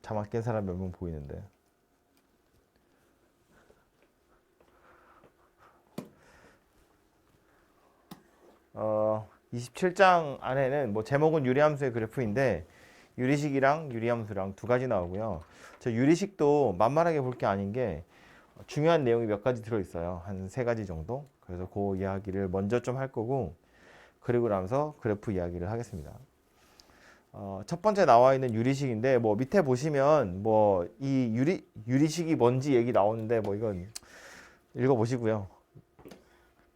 잠 안 깬 사람 몇 명 보이는데. 27장 안에는 뭐 제목은 유리함수의 그래프인데 유리식이랑 유리함수랑 두 가지 나오고요. 저 유리식도 만만하게 볼 게 아닌 게 중요한 내용이 몇 가지 들어있어요. 한 세 가지 정도. 그래서 그 이야기를 먼저 좀 할 거고 그리고 나서 그래프 이야기를 하겠습니다. 첫 번째 나와 있는 유리식인데 뭐 밑에 보시면 뭐 이 유리식이 뭔지 얘기 나오는데 뭐 이건 읽어보시고요.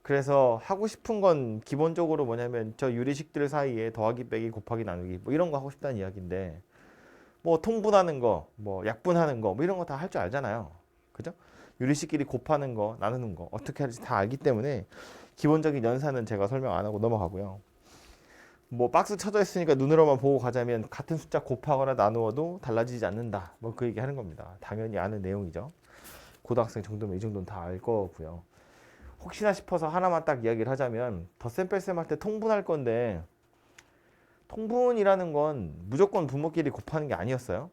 그래서 하고 싶은 건 기본적으로 뭐냐면 저 유리식들 사이에 더하기 빼기 곱하기 나누기 뭐 이런 거 하고 싶다는 이야기인데 뭐 통분하는 거, 뭐 약분하는 거 뭐 이런 거 다 할 줄 알잖아요. 그죠? 유리식끼리 곱하는 거, 나누는 거 어떻게 할지 다 알기 때문에 기본적인 연산은 제가 설명 안 하고 넘어가고요. 뭐 박스 쳐져 있으니까 눈으로만 보고 가자면 같은 숫자 곱하거나 나누어도 달라지지 않는다. 뭐 그 얘기 하는 겁니다. 당연히 아는 내용이죠. 고등학생 정도면 이 정도는 다 알 거고요. 혹시나 싶어서 하나만 딱 이야기를 하자면 덧셈 뺄셈 할 때 통분할 건데 통분이라는 건 무조건 분모끼리 곱하는 게 아니었어요.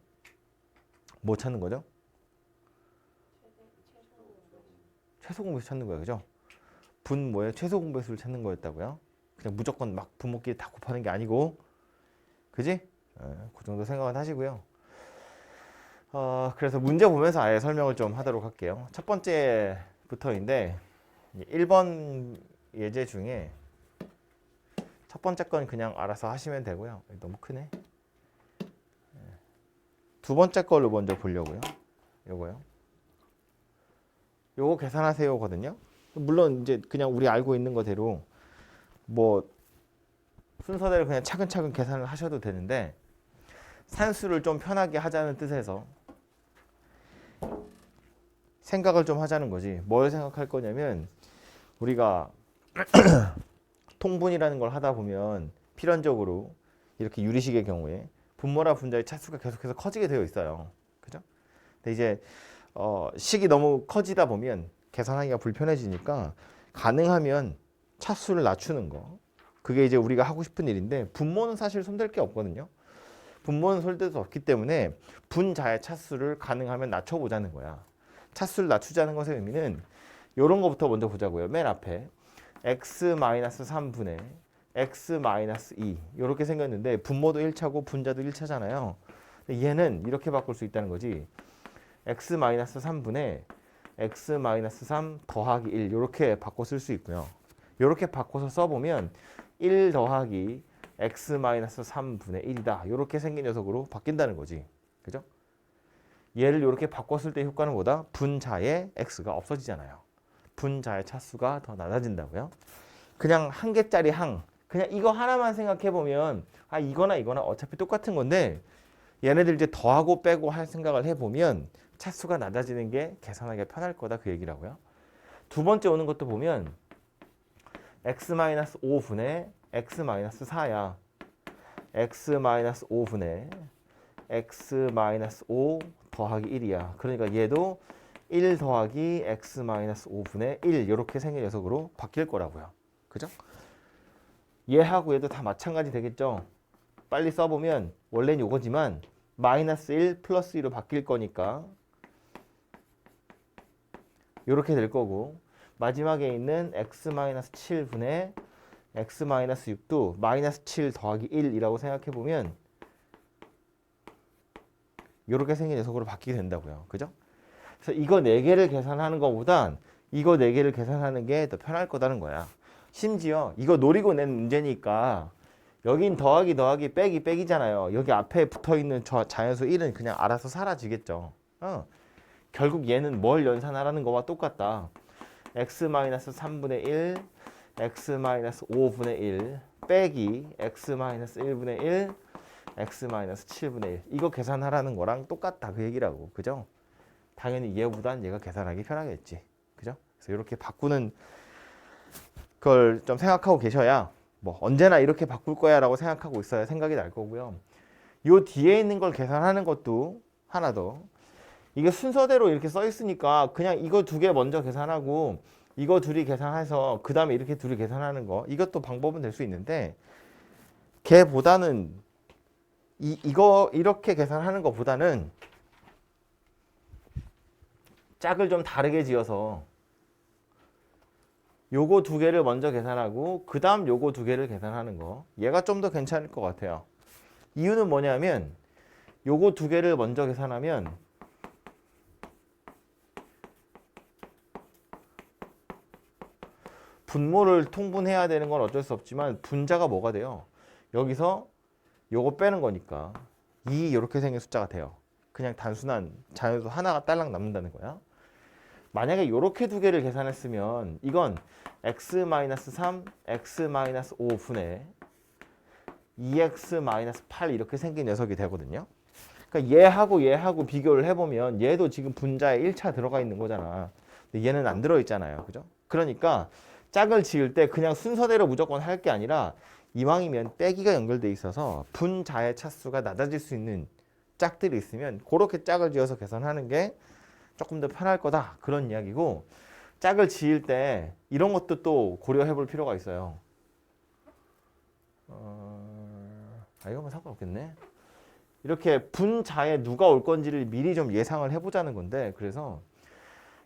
뭐 찾는 거죠? 최소 공배수 찾는 거예요. 그죠? 분모의 최소 공배수를 찾는 거였다고요. 그냥 무조건 막 분모끼리 다 곱하는 게 아니고 그지? 그 정도 생각은 하시고요. 그래서 문제 보면서 아예 설명을 좀 하도록 할게요. 첫 번째부터인데 1번 예제 중에 첫 번째 건 그냥 알아서 하시면 되고요. 너무 크네. 두 번째 걸로 먼저 보려고요. 요거요. 요거 계산하세요거든요. 물론 이제 그냥 우리 알고 있는 거대로 뭐 순서대로 그냥 차근차근 계산을 하셔도 되는데 산수를 좀 편하게 하자는 뜻에서 생각을 좀 하자는 거지. 뭘 생각할 거냐면 우리가 통분이라는 걸 하다 보면 필연적으로 이렇게 유리식의 경우에 분모나 분자의 차수가 계속해서 커지게 되어 있어요. 그죠? 근데 이제 식이 너무 커지다 보면 계산하기가 불편해지니까 가능하면 차수를 낮추는 거. 그게 이제 우리가 하고 싶은 일인데 분모는 사실 손댈 게 없거든요. 분모는 손댈 수 없기 때문에 분자의 차수를 가능하면 낮춰보자는 거야. 차수를 낮추자는 것의 의미는 이런 거부터 먼저 보자고요. 맨 앞에 x-3분의 x-2 이렇게 생겼는데 분모도 1차고 분자도 1차잖아요. 얘는 이렇게 바꿀 수 있다는 거지. x-3분의 x-3 더하기 1 이렇게 바꿔 쓸 수 있고요. 이렇게 바꿔서 써보면 1 더하기 x-3분의 1이다. 이렇게 생긴 녀석으로 바뀐다는 거지. 그죠? 얘를 이렇게 바꿨을 때 효과는 뭐다? 분자의 x가 없어지잖아요. 분자의 차수가 더 낮아진다고요. 그냥 한 개짜리 항. 그냥 이거 하나만 생각해 보면 아 이거나 이거나 어차피 똑같은 건데 얘네들 이제 더하고 빼고 할 생각을 해보면 차수가 낮아지는 게 계산하기가 편할 거다 그 얘기라고요. 두 번째 오는 것도 보면 x-5분의 x-4야. x-5분의 x-5 더하기 1이야. 그러니까 얘도 1 더하기 x-5분의 1 이렇게 생긴 녀석으로 바뀔 거라고요. 그죠? 얘하고 얘도 다 마찬가지 되겠죠? 빨리 써보면 원래는 요거지만 마이너스 1 플러스 2로 바뀔 거니까 이렇게 될 거고 마지막에 있는 x-7분의 x-6도 마이너스 7 더하기 1이라고 생각해보면 이렇게 생긴 녀석으로 바뀌게 된다고요. 그죠? 그래서 이거 4개를 계산하는 것보단 이거 4개를 계산하는 게 더 편할 거다는 거야. 심지어 이거 노리고 낸 문제니까 여긴 더하기 더하기 빼기 빼기잖아요. 여기 앞에 붙어있는 저 자연수 1은 그냥 알아서 사라지겠죠. 결국 얘는 뭘 연산하라는 거와 똑같다. x-3분의 1, x-5분의 1 빼기 x-1분의 1, x-7분의 1 이거 계산하라는 거랑 똑같다 그 얘기라고. 그죠? 당연히 얘보단 얘가 계산하기 편하겠지. 그죠? 그래서 이렇게 바꾸는 걸 좀 생각하고 계셔야 뭐 언제나 이렇게 바꿀 거야 라고 생각하고 있어야 생각이 날 거고요. 요 뒤에 있는 걸 계산하는 것도 하나 더. 이게 순서대로 이렇게 써 있으니까 그냥 이거 2개 먼저 계산하고 이거 둘이 계산해서 그 다음에 이렇게 둘이 계산하는 거 이것도 방법은 될 수 있는데 걔보다는 이거 이렇게 계산하는 것보다는 짝을 좀 다르게 지어서 요거 두 개를 먼저 계산하고 그 다음 요거 두 개를 계산하는 거, 얘가 좀 더 괜찮을 것 같아요. 이유는 뭐냐면 요거 두 개를 먼저 계산하면 분모를 통분해야 되는 건 어쩔 수 없지만 분자가 뭐가 돼요? 여기서 요거 빼는 거니까 2 이렇게 생긴 숫자가 돼요. 그냥 단순한 자연수 하나가 딸랑 남는다는 거야. 만약에 이렇게 두 개를 계산했으면 이건 x-3, x-5분의 2x-8 이렇게 생긴 녀석이 되거든요. 그러니까 얘하고 비교를 해보면 얘도 지금 분자에 1차 들어가 있는 거잖아. 근데 얘는 안 들어있잖아요. 그죠? 그러니까 짝을 지을 때 그냥 순서대로 무조건 할 게 아니라 이왕이면 빼기가 연결돼 있어서 분자의 차수가 낮아질 수 있는 짝들이 있으면 그렇게 짝을 지어서 계산하는 게 조금 더 편할 거다, 그런 이야기고, 짝을 지을 때 이런 것도 또 고려해 볼 필요가 있어요. 이거면 상관없겠네. 이렇게 분자에 누가 올 건지를 미리 좀 예상을 해보자는 건데, 그래서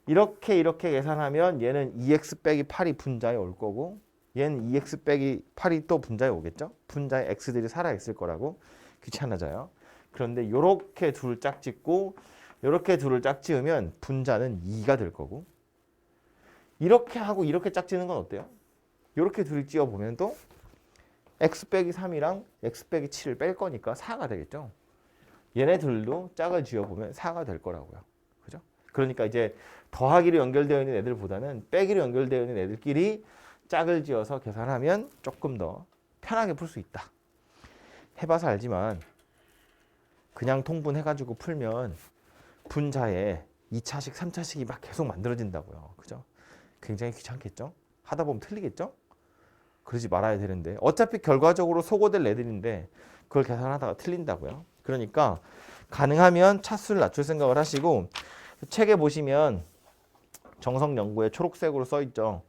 이렇게 계산하면 얘는 2x 빼기 8이 분자에 올 거고 얘는 2x 빼기 8이 또 분자에 오겠죠? 분자에 x들이 살아있을 거라고 귀찮아져요. 그런데 이렇게 둘 짝짓고 이렇게 둘을 짝지으면 분자는 2가 될 거고, 이렇게 하고 이렇게 짝지는 건 어때요? 이렇게 둘이 찌어보면 또 x 빼기 3이랑 x 빼기 7을 뺄 거니까 4가 되겠죠? 얘네들도 짝을 지어보면 4가 될 거라고요. 그죠? 그러니까 이제 더하기로 연결되어 있는 애들보다는 빼기로 연결되어 있는 애들끼리 짝을 지어서 계산하면 조금 더 편하게 풀 수 있다. 해봐서 알지만 그냥 통분해가지고 풀면 분자에 2차식, 3차식이 막 계속 만들어진다고요. 그죠? 굉장히 귀찮겠죠? 하다 보면 틀리겠죠? 그러지 말아야 되는데 어차피 결과적으로 소거될 애들인데 그걸 계산하다가 틀린다고요. 그러니까 가능하면 차수를 낮출 생각을 하시고, 책에 보시면 정석 연구에 초록색으로 써 있죠.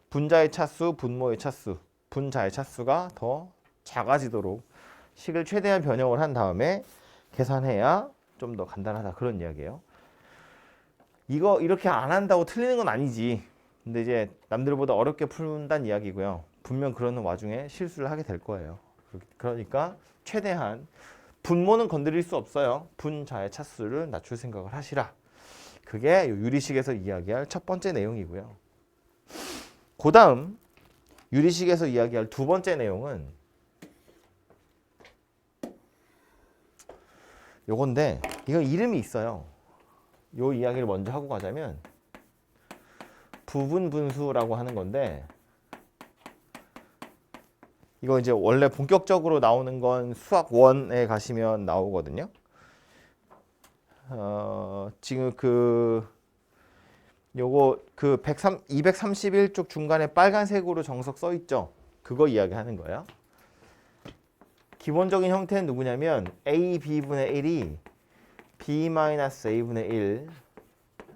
분자의 차수, 분모의 차수, 분자의 차수가 더 작아지도록 식을 최대한 변형을 한 다음에 계산해야 좀 더 간단하다, 그런 이야기예요. 이거 이렇게 안 한다고 틀리는 건 아니지. 근데 이제 남들보다 어렵게 푼다는 이야기고요. 분명 그러는 와중에 실수를 하게 될 거예요. 그러니까 최대한 분모는 건드릴 수 없어요. 분자의 차수를 낮출 생각을 하시라. 그게 유리식에서 이야기할 첫 번째 내용이고요. 그 다음 유리식에서 이야기할 두 번째 내용은 요건데, 이건 이름이 있어요. 요 이야기를 먼저 하고 가자면 부분 분수라고 하는 건데, 이거 이제 원래 본격적으로 나오는 건 수학 1에 가시면 나오거든요. 지금 요거 231쪽 중간에 빨간색으로 정석 써 있죠. 그거 이야기하는 거예요. 기본적인 형태는 누구냐면 a b분의 1이 b-a분의 1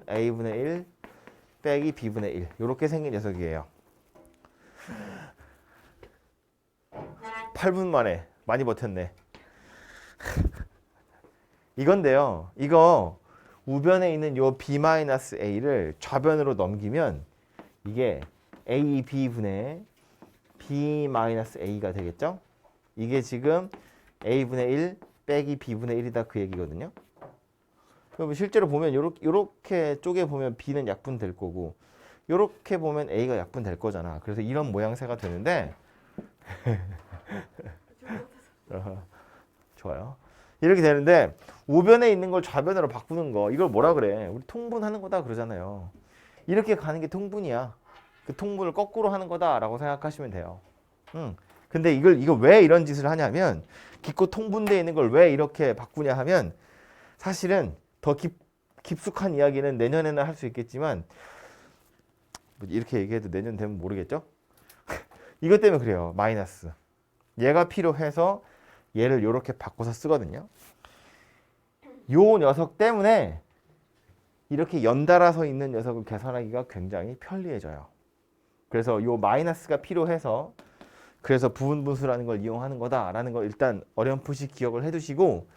a분의 1 빼기 b분의 1 이렇게 생긴 녀석이에요. 8분 만에 많이 버텼네. 이건데요. 이거 우변에 있는 요 b-a를 좌변으로 넘기면 이게 ab분의 b-a가 되겠죠? 이게 지금 a분의 1 빼기 b분의 1이다, 그 얘기거든요. 그럼 실제로 보면 요렇게 쪼개 보면 b는 약분될 거고 요렇게 보면 a가 약분될 거잖아. 그래서 이런 모양새가 되는데 좋아요. 이렇게 되는데 우변에 있는 걸 좌변으로 바꾸는 거, 이걸 뭐라 그래? 우리 통분하는 거다 그러잖아요. 이렇게 가는 게 통분이야. 그 통분을 거꾸로 하는 거다라고 생각하시면 돼요. 근데 이걸 왜 이런 짓을 하냐면, 깊고 통분되어 있는 걸 왜 이렇게 바꾸냐 하면, 사실은 더 깊숙한 이야기는 내년에는 할 수 있겠지만, 뭐 이렇게 얘기해도 내년 되면 모르겠죠? 이것 때문에 그래요. 마이너스. 얘가 필요해서 얘를 이렇게 바꿔서 쓰거든요. 요 녀석 때문에 이렇게 연달아서 있는 녀석을 계산하기가 굉장히 편리해져요. 그래서 요 마이너스가 필요해서, 그래서 부분 분수라는 걸 이용하는 거다라는 걸 일단 어렴풋이 기억을 해두시고,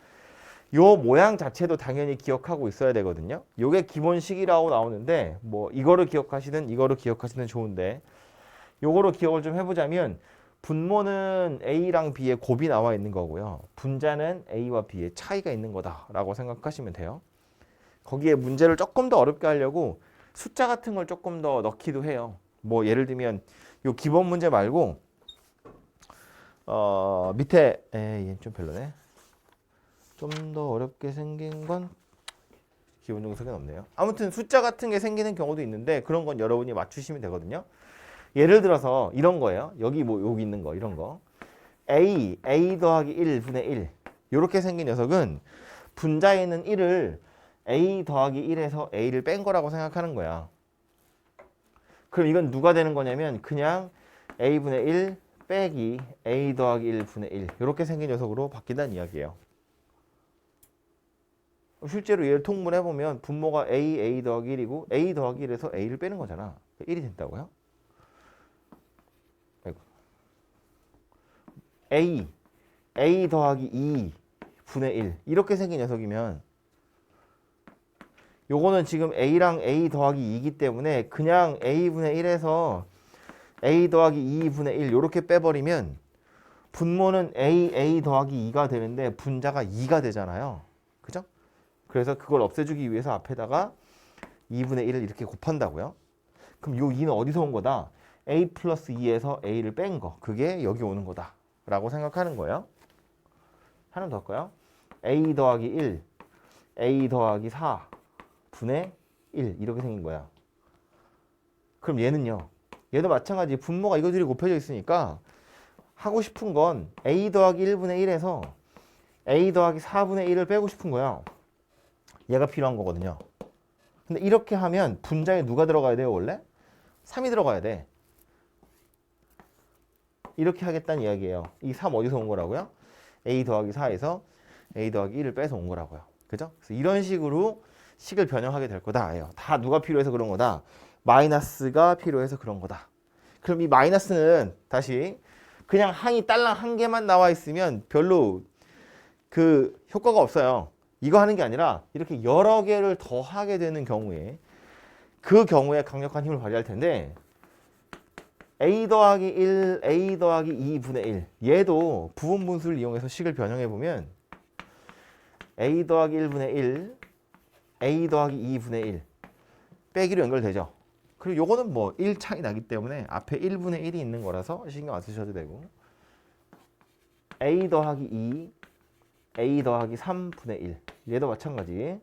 요 모양 자체도 당연히 기억하고 있어야 되거든요. 요게 기본식이라고 나오는데 뭐 이거를 기억하시든 이거를 기억하시든 좋은데 요거로 기억을 좀 해보자면 분모는 A랑 B의 곱이 나와 있는 거고요. 분자는 A와 B의 차이가 있는 거다라고 생각하시면 돼요. 거기에 문제를 조금 더 어렵게 하려고 숫자 같은 걸 조금 더 넣기도 해요. 뭐 예를 들면 요 기본 문제 말고 밑에 얘는 좀 별로네. 좀 더 어렵게 생긴 건 기본 정석은 없네요. 아무튼 숫자 같은 게 생기는 경우도 있는데 그런 건 여러분이 맞추시면 되거든요. 예를 들어서 이런 거예요. 여기 뭐 여기 있는 거 이런 거. A 더하기 1분의 1 이렇게 생긴 녀석은 분자에 있는 1을 A 더하기 1에서 A를 뺀 거라고 생각하는 거야. 그럼 이건 누가 되는 거냐면 그냥 A분의 1 빼기 A 더하기 1분의 1 이렇게 생긴 녀석으로 바뀐다는 이야기예요. 실제로 얘를 통분해보면 분모가 A 더하기 1이고 A 더하기 1에서 A를 빼는 거잖아. 1이 된다고요? A 더하기 2 분의 1 이렇게 생긴 녀석이면 요거는 지금 A랑 A 더하기 2이기 때문에 그냥 A분의 1에서 A 더하기 2분의 1 이렇게 빼버리면 분모는 A 더하기 2가 되는데 분자가 2가 되잖아요. 그죠? 그래서 그걸 없애주기 위해서 앞에다가 2분의 1을 이렇게 곱한다고요. 그럼 요 2는 어디서 온 거다? A 플러스 2에서 A를 뺀 거. 그게 여기 오는 거다. 라고 생각하는 거예요. 하나 더 할까요? A 더하기 1, A 더하기 4 분의 1 이렇게 생긴 거야. 그럼 얘는요. 얘도 마찬가지 분모가 이거들이 곱해져 있으니까 하고 싶은 건 A 더하기 1분의 1에서 A 더하기 4분의 1을 빼고 싶은 거야. 얘가 필요한 거거든요. 근데 이렇게 하면 분자에 누가 들어가야 돼요 원래? 3이 들어가야 돼. 이렇게 하겠다는 이야기예요. 이 3 어디서 온 거라고요? A 더하기 4에서 A 더하기 1을 빼서 온 거라고요. 그죠? 그래서 이런 식으로 식을 변형하게 될 거다. 다 누가 필요해서 그런 거다. 마이너스가 필요해서 그런 거다. 그럼 이 마이너스는 다시 그냥 항이 딸랑 한 개만 나와 있으면 별로 그 효과가 없어요. 이거 하는 게 아니라 이렇게 여러 개를 더 하게 되는 경우에 그 경우에 강력한 힘을 발휘할 텐데 A 더하기 1, A 더하기 2분의 1 얘도 부분 분수를 이용해서 식을 변형해 보면 A 더하기 1분의 1, A 더하기 2분의 1 빼기로 연결되죠. 그리고 요거는 뭐 1 차이 나기 때문에 앞에 1분의 1이 있는 거라서 신경 안 쓰셔도 되고 A 더하기 2, A 더하기 3분의 1 얘도 마찬가지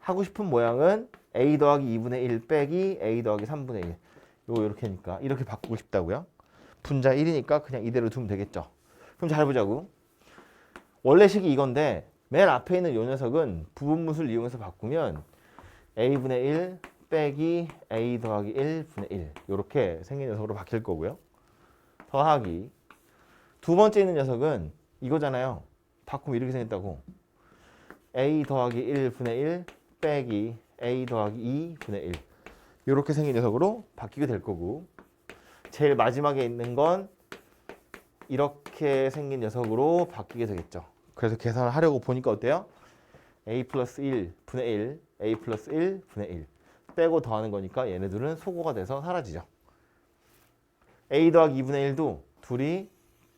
하고 싶은 모양은 A 더하기 2분의 1 빼기 A 더하기 3분의 1 요거 이렇게 하니까 이렇게 바꾸고 싶다고요. 분자 1이니까 그냥 이대로 두면 되겠죠. 그럼 잘 보자고. 원래 식이 이건데 맨 앞에 있는 요 녀석은 부분분수를 이용해서 바꾸면 A분의 1 빼기 A 더하기 1분의 1 이렇게 생긴 녀석으로 바뀔 거고요. 더하기 두 번째 있는 녀석은 이거잖아요. 바꾸면 이렇게 생겼다고. A 더하기 1분의 1 빼기 A 더하기 2분의 1 이렇게 생긴 녀석으로 바뀌게 될 거고 제일 마지막에 있는 건 이렇게 생긴 녀석으로 바뀌게 되겠죠. 그래서 계산을 하려고 보니까 어때요? A 플러스 1분의 1, A 플러스 1분의 1 빼고 더하는 거니까 얘네들은 소거가 돼서 사라지죠. A 더하기 2분의 1도 둘이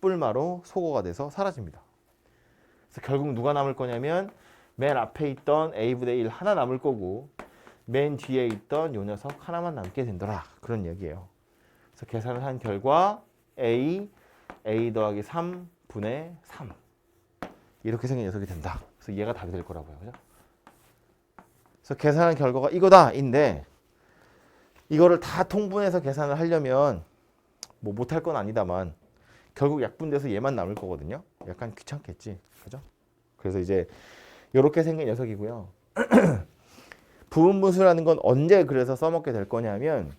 뿔마로 소거가 돼서 사라집니다. 그래서 결국 누가 남을 거냐면 맨 앞에 있던 A분의 1 하나 남을 거고 맨 뒤에 있던 요 녀석 하나만 남게 된더라. 그런 얘기예요. 그래서 계산을 한 결과 A 더하기 3분의 3 이렇게 생긴 녀석이 된다. 그래서 얘가 답이 될 거라고요. 그죠? 그래서 계산한 결과가 이거다인데 이거를 다 통분해서 계산을 하려면 뭐 못할 건 아니다만 결국 약분돼서 얘만 남을 거거든요. 약간 귀찮겠지. 그죠? 그래서 이제 이렇게 생긴 녀석이고요. 부분분수라는 건 언제 그래서 써먹게 될 거냐면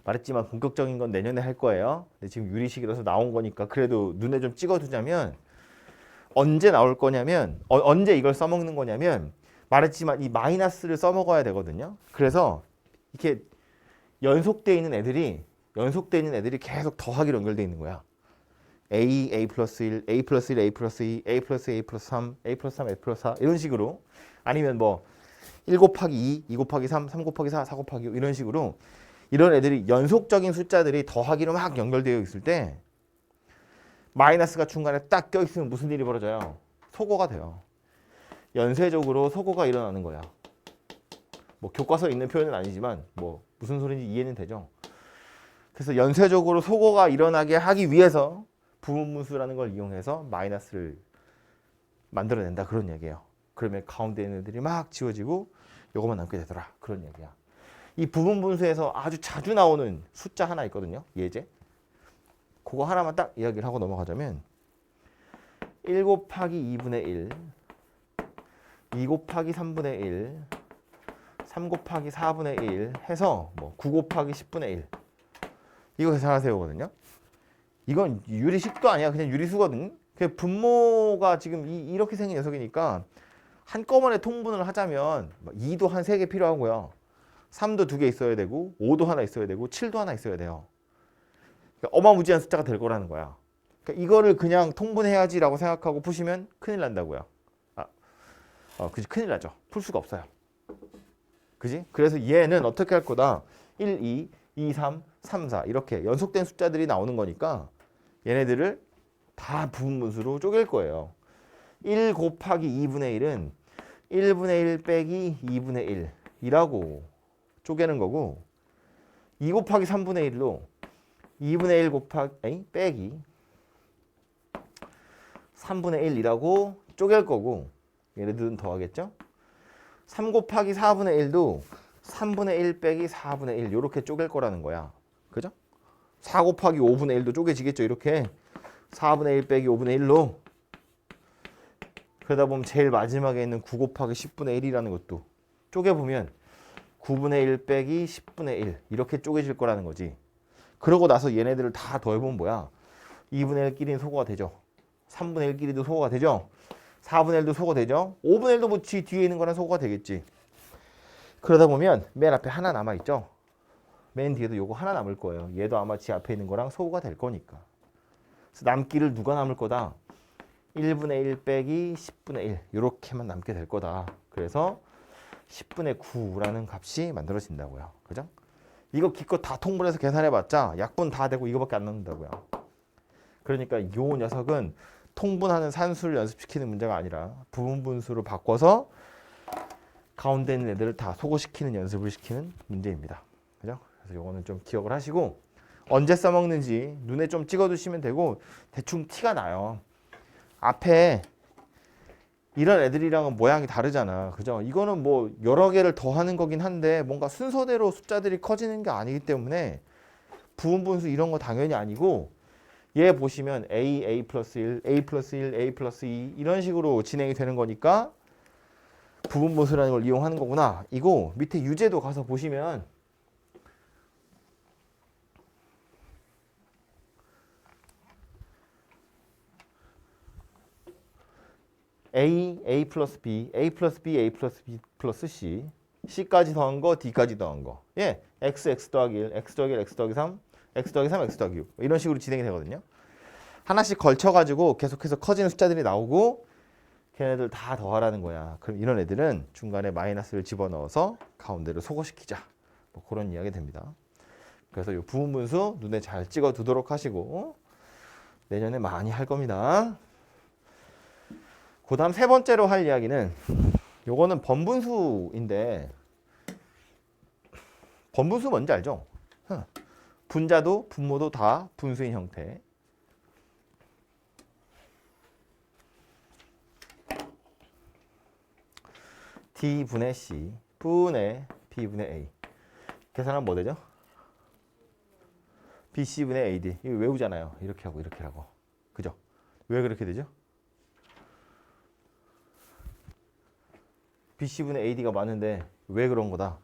말했지만 본격적인 건 내년에 할 거예요. 근데 지금 유리식이라서 나온 거니까 그래도 눈에 좀 찍어두자면 언제 나올 거냐면 언제 이걸 써먹는 거냐면 말했지만 이 마이너스를 써먹어야 되거든요. 그래서 이렇게 연속돼 있는 애들이 계속 더하기로 연결돼 있는 거야. A 플러스 1, A 플러스 1, A 플러스 2, A 플러스 A 플러스 3, A 플러스 3, A 플러스 4 이런 식으로 아니면 뭐 1 곱하기 2, 2 곱하기 3, 3 곱하기 4, 4 곱하기 5 이런 식으로 이런 애들이 연속적인 숫자들이 더하기로 막 연결되어 있을 때 마이너스가 중간에 딱 껴있으면 무슨 일이 벌어져요? 소거가 돼요. 연쇄적으로 소거가 일어나는 거야. 뭐 교과서에 있는 표현은 아니지만 뭐 무슨 소리인지 이해는 되죠. 그래서 연쇄적으로 소거가 일어나게 하기 위해서 부분분수라는 걸 이용해서 마이너스를 만들어낸다 그런 얘기예요. 그러면 가운데 있는 애들이 막 지워지고 요것만 남게 되더라 그런 얘기야. 이 부분분수에서 아주 자주 나오는 숫자 하나 있거든요. 예제. 그거 하나만 딱 이야기를 하고 넘어가자면 1 곱하기 2분의 1, 2 곱하기 3분의 1, 3 곱하기 4분의 1 해서 뭐 9 곱하기 10분의 1 이거 계산하세요거든요. 이건 유리식도 아니야. 그냥 유리수거든. 그 분모가 지금 이렇게 생긴 녀석이니까 한꺼번에 통분을 하자면 2도 한 3개 필요하고요. 3도 2개 있어야 되고 5도 하나 있어야 되고 7도 하나 있어야 돼요. 그러니까 어마무지한 숫자가 될 거라는 거야. 그러니까 이거를 그냥 통분해야지라고 생각하고 푸시면 큰일 난다고요. 그지 큰일 나죠. 풀 수가 없어요. 그지? 그래서 얘는 어떻게 할 거다? 1, 2, 2, 3, 3, 4 이렇게 연속된 숫자들이 나오는 거니까 얘네들을 다 부분분수로 쪼갤 거예요. 1 곱하기 2분의 1은 1분의 1 빼기 2분의 1이라고 쪼개는 거고 2 곱하기 3분의 1로 2분의 1 곱하기 빼기 3분의 1이라고 쪼갤 거고 얘네들은 더하겠죠? 3 곱하기 4분의 1도 3분의 1 빼기 4분의 1 이렇게 쪼갤 거라는 거야. 그죠? 4 곱하기 5분의 1도 쪼개지겠죠. 이렇게 4분의 1 빼기 5분의 1로 그러다 보면 제일 마지막에 있는 9 곱하기 10분의 1이라는 것도 쪼개보면 9분의 1 빼기 10분의 1 이렇게 쪼개질 거라는 거지. 그러고 나서 얘네들을 다 더해보면 뭐야? 2분의 1끼리는 소거가 되죠. 3분의 1끼리도 소거가 되죠. 4분의 1도 소거가 되죠. 5분의 1도 뭐 뒤에 있는 거랑 소거가 되겠지. 그러다 보면 맨 앞에 하나 남아있죠. 맨 뒤에도 요거 하나 남을 거예요. 얘도 아마 지 앞에 있는 거랑 소거가 될 거니까. 그래서 남기를 누가 남을 거다? 1분의 1 빼기 10분의 1 이렇게만 남게 될 거다. 그래서 10분의 9라는 값이 만들어진다고요. 그죠? 이거 기껏 다 통분해서 계산해봤자 약분 다 되고 이거밖에 안 남는다고요. 그러니까 이 녀석은 통분하는 산수를 연습시키는 문제가 아니라 부분분수로 바꿔서 가운데 있는 애들을 다 소거시키는 연습을 시키는 문제입니다. 그죠? 그래서 이거는 좀 기억을 하시고 언제 써먹는지 눈에 좀 찍어두시면 되고 대충 티가 나요. 앞에 이런 애들이랑은 모양이 다르잖아. 그죠? 이거는 뭐 여러 개를 더하는 거긴 한데 뭔가 순서대로 숫자들이 커지는 게 아니기 때문에 부분분수 이런 거 당연히 아니고 얘 보시면 A 플러스 1, A 플러스 1, A 플러스 2 이런 식으로 진행이 되는 거니까 부분분수라는 걸 이용하는 거구나. 이거 밑에 유제도 가서 보시면 A 플러스 B, A 플러스 B, A 플러스 B 플러스 C C까지 더한 거, D까지 더한 거 예, X 더하기 1, X 더하기 1, X 더하기 3 X 더하기 3, X 더하기 6 이런 식으로 진행이 되거든요. 하나씩 걸쳐가지고 계속해서 커지는 숫자들이 나오고 걔네들 다 더하라는 거야. 그럼 이런 애들은 중간에 마이너스를 집어넣어서 가운데를 소거시키자. 뭐 그런 이야기 됩니다. 그래서 이 부분분수 눈에 잘 찍어 두도록 하시고 내년에 많이 할 겁니다. 그 다음 세 번째로 할 이야기는 요거는 번분수인데 번분수 뭔지 알죠? 분자도 분모도 다 분수인 형태. D분의 C 분의 B분의 A 계산하면 뭐 되죠? BC분의 AD 이거 외우잖아요. 이렇게 하고 이렇게 하고 그죠? 왜 그렇게 되죠? BC분의 AD가 많은데 왜 그런 거다?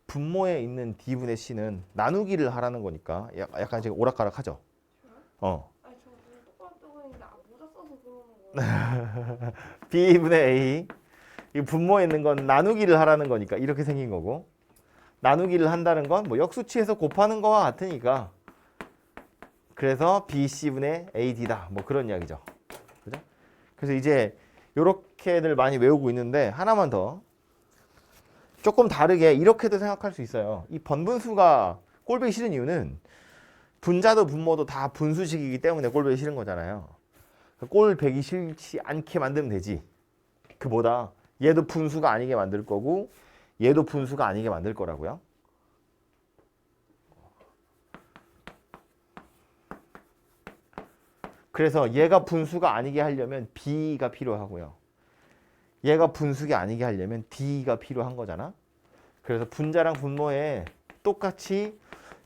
분모에 있는 D분의 C는 나누기를 하라는 거니까 약간 지금 오락가락하죠? 아니 저 눈 똑바로 뜨고 있는데 모자 써서 그러는 거예요. B분의 A 이 분모에 있는 건 나누기를 하라는 거니까 이렇게 생긴 거고 나누기를 한다는 건 뭐 역수치에서 곱하는 거와 같으니까 그래서 BC분의 AD다. 뭐 그런 이야기죠. 그죠? 그래서 이제 요렇게들 많이 외우고 있는데 하나만 더 조금 다르게 이렇게도 생각할 수 있어요. 이 번분수가 꼴보기 싫은 이유는 분자도 분모도 다 분수식이기 때문에 꼴보기 싫은 거잖아요. 꼴보기 싫지 않게 만들면 되지. 그보다 얘도 분수가 아니게 만들 거고 얘도 분수가 아니게 만들 거라고요. 그래서 얘가 분수가 아니게 하려면 B가 필요하고요. 얘가 분수가 아니게 하려면 D가 필요한 거잖아. 그래서 분자랑 분모에 똑같이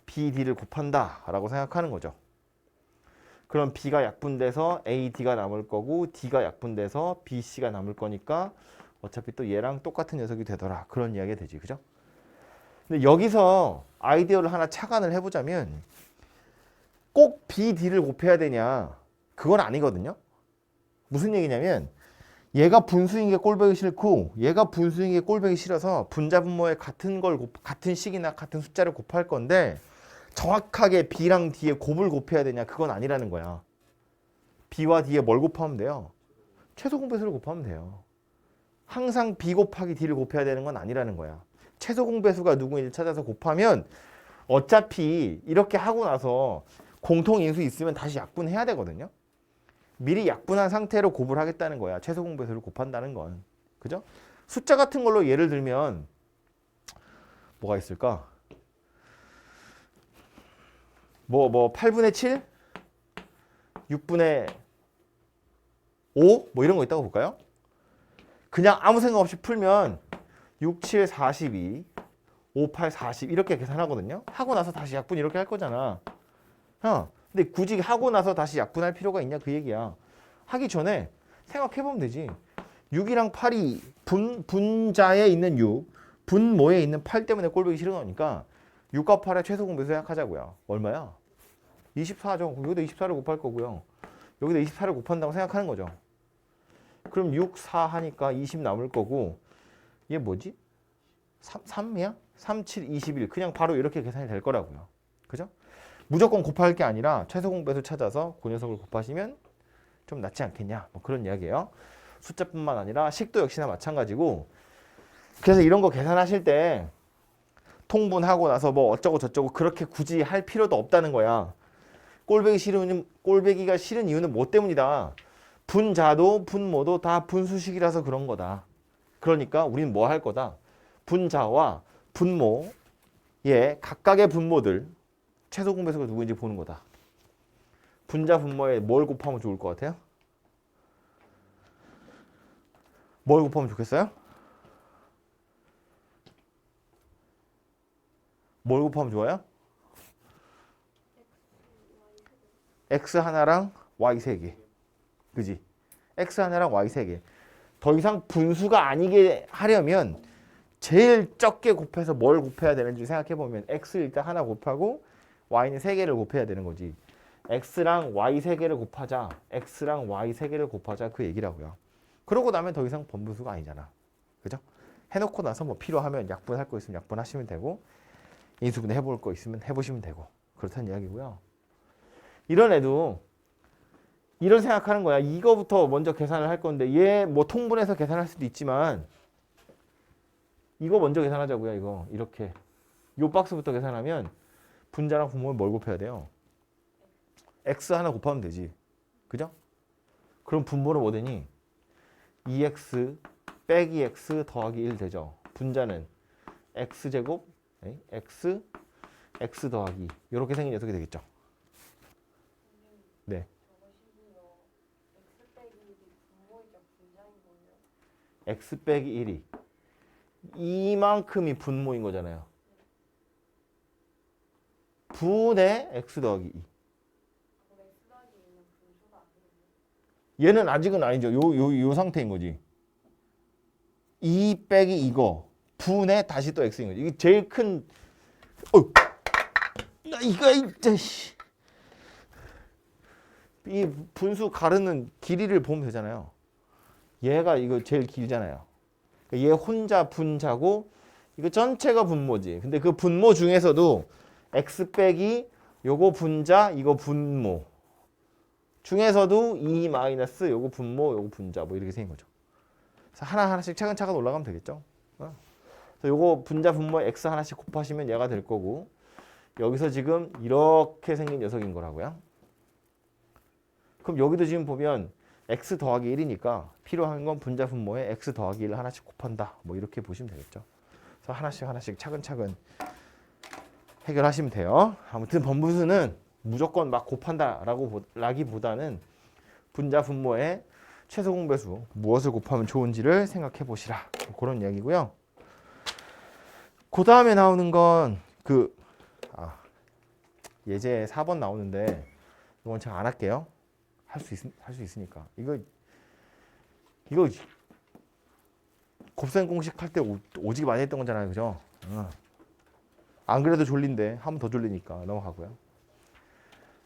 BD를 곱한다 라고 생각하는 거죠. 그럼 B가 약분돼서 AD가 남을 거고 D가 약분돼서 BC가 남을 거니까 어차피 또 얘랑 똑같은 녀석이 되더라. 그런 이야기가 되지. 그죠? 근데 여기서 아이디어를 하나 착안을 해보자면 꼭 BD를 곱해야 되냐? 그건 아니거든요. 무슨 얘기냐면 얘가 분수인 게 꼴보기 싫고 얘가 분수인 게 꼴보기 싫어서 분자 분모에 같은 식이나 같은 숫자를 곱할 건데 정확하게 B랑 D에 곱을 곱해야 되냐? 그건 아니라는 거야. B와 D에 뭘 곱하면 돼요? 최소 공배수를 곱하면 돼요. 항상 B 곱하기 D를 곱해야 되는 건 아니라는 거야. 최소 공배수가 누구인지 찾아서 곱하면 어차피 이렇게 하고 나서 공통인수 있으면 다시 약분해야 되거든요. 미리 약분한 상태로 곱을 하겠다는 거야. 최소 공배수를 곱한다는 건. 그죠? 숫자 같은 걸로 예를 들면 뭐가 있을까? 8분의 7? 6분의 5? 뭐 이런 거 있다고 볼까요? 그냥 아무 생각 없이 풀면 6, 7, 42, 5, 8, 40 이렇게 계산하거든요. 하고 나서 다시 약분 이렇게 할 거잖아. 근데 굳이 하고 나서 다시 약분할 필요가 있냐 그 얘기야. 하기 전에 생각해보면 되지. 6이랑 8이 분자에 있는 6, 분모에 있는 8 때문에 꼴보기 싫은 거니까 6과 8의 최소 공배수 생각하자고요. 얼마야? 24죠. 여기다 24를 곱할 거고요. 여기다 24를 곱한다고 생각하는 거죠. 그럼 6, 4 하니까 20 남을 거고 얘 뭐지? 3이야? 3, 7, 21 그냥 바로 이렇게 계산이 될 거라고요. 그죠? 무조건 곱할 게 아니라 최소 공배수 찾아서 그 녀석을 곱하시면 좀 낫지 않겠냐 뭐 그런 이야기예요. 숫자뿐만 아니라 식도 역시나 마찬가지고 그래서 이런 거 계산하실 때 통분하고 나서 뭐 어쩌고 저쩌고 그렇게 굳이 할 필요도 없다는 거야. 꼴보기가 싫은 이유는 뭐 때문이다. 분자도 분모도 다 분수식이라서 그런 거다. 그러니까 우리는 뭐 할 거다. 분자와 분모의 각각의 분모들 최소 공배수가 누구인지 보는 거다. 분자 분모에 뭘 곱하면 좋을 것 같아요? 뭘 곱하면 좋겠어요? 뭘 곱하면 좋아요? X 하나랑 Y 3개. 그지? X 하나랑 Y 3개. 더 이상 분수가 아니게 하려면 제일 적게 곱해서 뭘 곱해야 되는지 생각해보면 X 일단 하나 곱하고 Y는 3개를 곱해야 되는 거지. X랑 Y 3개를 곱하자. X랑 Y 3개를 곱하자. 그 얘기라고요. 그러고 나면 더 이상 번분수가 아니잖아. 그죠? 해놓고 나서 뭐 필요하면 약분할 거 있으면 약분하시면 되고 인수분해 해볼 거 있으면 해보시면 되고 그렇다는 이야기고요. 이런 애도 이런 생각하는 거야. 이거부터 먼저 계산을 할 건데 얘 뭐 통분해서 계산할 수도 있지만 이거 먼저 계산하자고요. 이거 이렇게 요 박스부터 계산하면 분자랑 분모를 뭘 곱해야 돼요? X 하나 곱하면 되지. 그죠? 그럼 분모는 뭐 되니? 2x 빼기 x 더하기 1 되죠. 분자는 x제곱 x 더하기 이렇게 생긴 녀석이 되겠죠. 네. x 빼기 1이 이만큼이 분모인 거잖아요. 분의 x 더하기 2. 얘는 아직은 아니죠. 요 상태인 거지. 2 빼기 이거 분의 다시 또 x인 거지. 이게 제일 큰 이거 진짜 이 분수 가르는 길이를 보면 되잖아요. 얘가 이거 제일 길잖아요. 얘 혼자 분자고 이거 전체가 분모지. 근데 그 분모 중에서도 x 빼기 요거 분자, 이거 분모 중에서도 2 마이너스 요거 분모, 요거 분자 뭐 이렇게 생긴 거죠. 그래서 하나하나씩 차근차근 올라가면 되겠죠. 그래서 요거 분자 분모 x 하나씩 곱하시면 얘가 될 거고 여기서 지금 이렇게 생긴 녀석인 거라고요. 그럼 여기도 지금 보면 x 더하기 1이니까 필요한 건 분자 분모에 x 더하기 1을 하나씩 곱한다. 뭐 이렇게 보시면 되겠죠. 그래서 하나씩 차근차근 해결하시면 돼요. 아무튼 번분수는 무조건 막 곱한다라기보다는 분자 분모에 최소 공배수 무엇을 곱하면 좋은지를 생각해 보시라. 그런 이야기고요. 그 다음에 나오는 건 예제 4번 나오는데 이건 제가 안 할게요. 할 수 있으니까. 이거 곱셈 공식 할 때 오지게 많이 했던 거잖아요. 그죠? 안 그래도 졸린데 한 번 더 졸리니까 넘어가고요.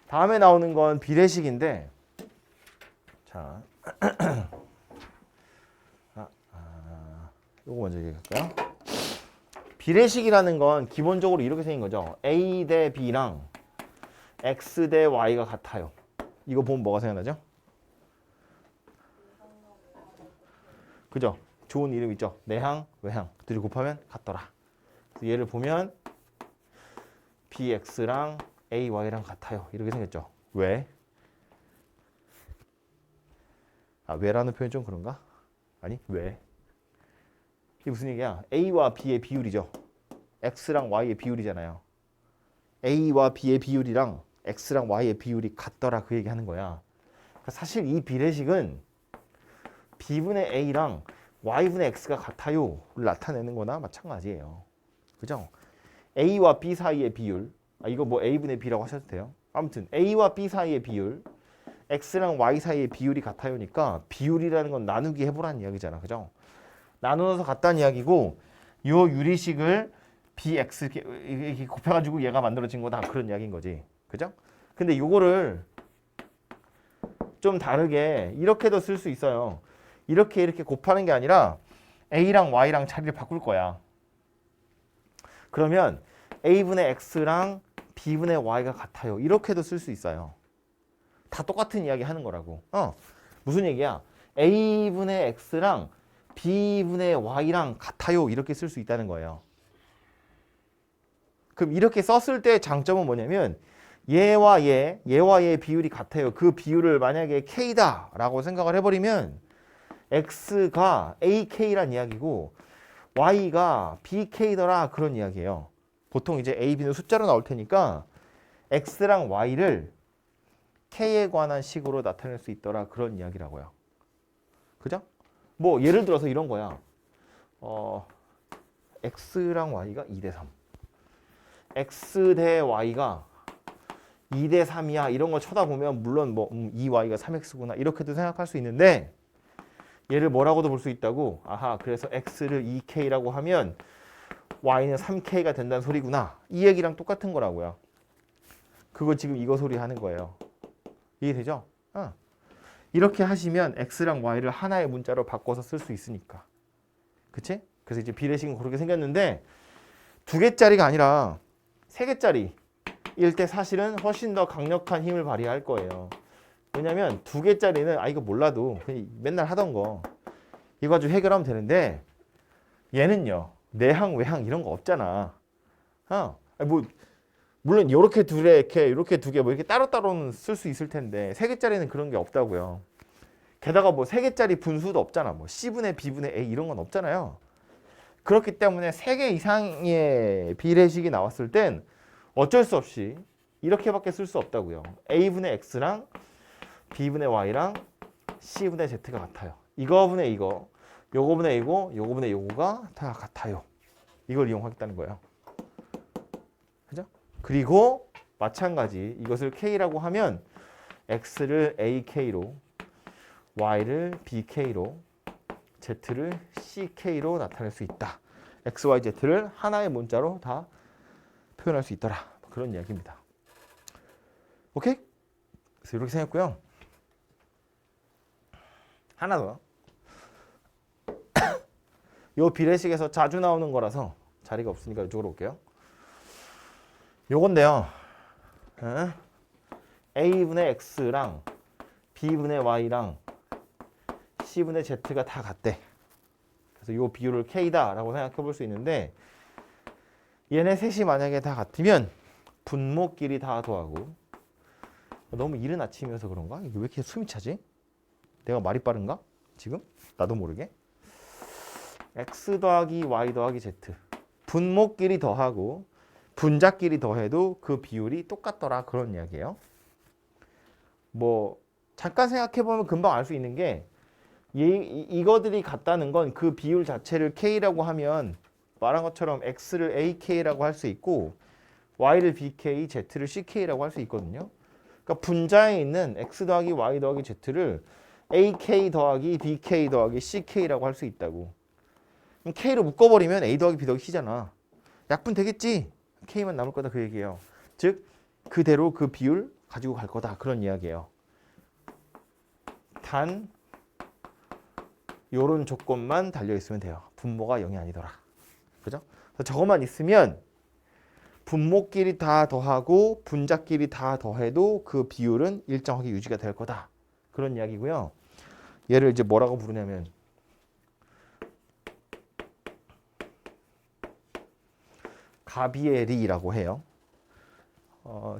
다음에 나오는 건 비례식인데 자 요거 먼저 얘기할까요? 비례식이라는 건 기본적으로 이렇게 생긴 거죠. A 대 B랑 X 대 Y가 같아요. 이거 보면 뭐가 생각나죠? 그죠? 좋은 이름 있죠? 내항, 외항 둘이 곱하면 같더라. 그래서 얘를 보면 BX랑 AY랑 같아요. 이렇게 생겼죠. 왜? 왜라는 표현 좀 그런가? 아니, 왜? 이게 무슨 얘기야? A와 B의 비율이죠. X랑 Y의 비율이잖아요. A와 B의 비율이랑 X랑 Y의 비율이 같더라 그 얘기 하는 거야. 그러니까 사실 이 비례식은 B분의 A랑 Y분의 X가 같아요를 나타내는 거나 마찬가지예요. 그죠? A와 B 사이의 비율 이거 뭐 A분의 B라고 하셔도 돼요. 아무튼 A와 B 사이의 비율 X랑 Y 사이의 비율이 같아요니까 비율이라는 건 나누기 해보라는 이야기잖아. 그죠? 나누어서 같다는 이야기고 요 유리식을 BX 이렇게 곱해가지고 얘가 만들어진 거다 그런 이야기인 거지. 그죠? 근데 요거를 좀 다르게 이렇게도 쓸 수 있어요. 이렇게 곱하는 게 아니라 A랑 Y랑 자리를 바꿀 거야. 그러면 A분의 X랑 B분의 Y가 같아요. 이렇게도 쓸 수 있어요. 다 똑같은 이야기 하는 거라고. 무슨 얘기야? A분의 X랑 B분의 Y랑 같아요. 이렇게 쓸 수 있다는 거예요. 그럼 이렇게 썼을 때 장점은 뭐냐면 얘와 얘의 비율이 같아요. 그 비율을 만약에 K다 라고 생각을 해버리면 X가 AK란 이야기고 Y가 BK더라 그런 이야기예요. 보통 이제 A, B는 숫자로 나올 테니까 X랑 Y를 K에 관한 식으로 나타낼 수 있더라 그런 이야기라고요. 그죠? 뭐 예를 들어서 이런 거야. X랑 Y가 2대 3. X 대 Y가 2대 3이야. 이런 거 쳐다보면 물론 뭐 2Y가 3X구나 이렇게도 생각할 수 있는데 얘를 뭐라고도 볼 수 있다고. 그래서 X를 2K라고 하면 Y는 3K가 된다는 소리구나. 이 얘기랑 똑같은 거라고요. 그거 지금 이거 소리 하는 거예요. 이해되죠? 이렇게 하시면 X랑 Y를 하나의 문자로 바꿔서 쓸 수 있으니까. 그치? 그래서 이제 비례식은 그렇게 생겼는데 2개짜리가 아니라 3개짜리 일 때 사실은 훨씬 더 강력한 힘을 발휘할 거예요. 왜냐면 2개짜리는 이거 몰라도 그냥 맨날 하던 거 이거 가지고 해결하면 되는데 얘는요. 내항, 외항 이런 거 없잖아. 뭐 물론 이렇게 이렇게 두 개 뭐 이렇게 따로따로는 쓸 수 있을 텐데 3개짜리는 그런 게 없다고요. 게다가 뭐 3개짜리 분수도 없잖아. 뭐 C분의 B분의 A 이런 건 없잖아요. 그렇기 때문에 3개 이상의 비례식이 나왔을 땐 어쩔 수 없이 이렇게밖에 쓸 수 없다고요. A분의 X랑 B분의 Y랑 C분의 Z가 같아요. 이거분의 이거, 요거분의 이거, 요거분의 요거가 다 같아요. 이걸 이용하겠다는 거예요. 그죠? 그리고 마찬가지 이것을 K라고 하면 X를 AK로, Y를 BK로, Z를 CK로 나타낼 수 있다. X, Y, Z를 하나의 문자로 다 표현할 수 있더라. 그런 이야기입니다. 오케이? 그래서 이렇게 생겼고요. 하나 더. 요 비례식에서 자주 나오는 거라서 자리가 없으니까 이쪽으로 올게요. 요건데요. 어? A분의 X랑 B분의 Y랑 C분의 Z가 다 같대. 그래서 이 비율을 K다라고 생각해 볼 수 있는데 얘네 셋이 만약에 다 같으면 분모끼리 다 더하고 너무 이른 아침이어서 그런가? 이게 왜 이렇게 숨이 차지? 내가 말이 빠른가? 지금? 나도 모르게. X 더하기 Y 더하기 Z 분모끼리 더하고 분자끼리 더해도 그 비율이 똑같더라 그런 이야기예요. 뭐 잠깐 생각해보면 금방 알 수 있는 게 이거들이 같다는 건 그 비율 자체를 K라고 하면 말한 것처럼 X를 AK라고 할 수 있고 Y를 BK, Z를 CK라고 할 수 있거든요. 그러니까 분자에 있는 X 더하기 Y 더하기 Z를 AK 더하기 BK 더하기 CK라고 할 수 있다고. 그럼 K로 묶어버리면 A 더하기 B 더하기 C잖아. 약분 되겠지? K만 남을 거다 그 얘기예요. 즉 그대로 그 비율 가지고 갈 거다 그런 이야기예요. 단 요런 조건만 달려있으면 돼요. 분모가 0이 아니더라. 그죠? 저것만 있으면 분모끼리 다 더하고 분자끼리 다 더해도 그 비율은 일정하게 유지가 될 거다. 그런 이야기고요. 얘를 이제 뭐라고 부르냐면 가비에리라고 해요.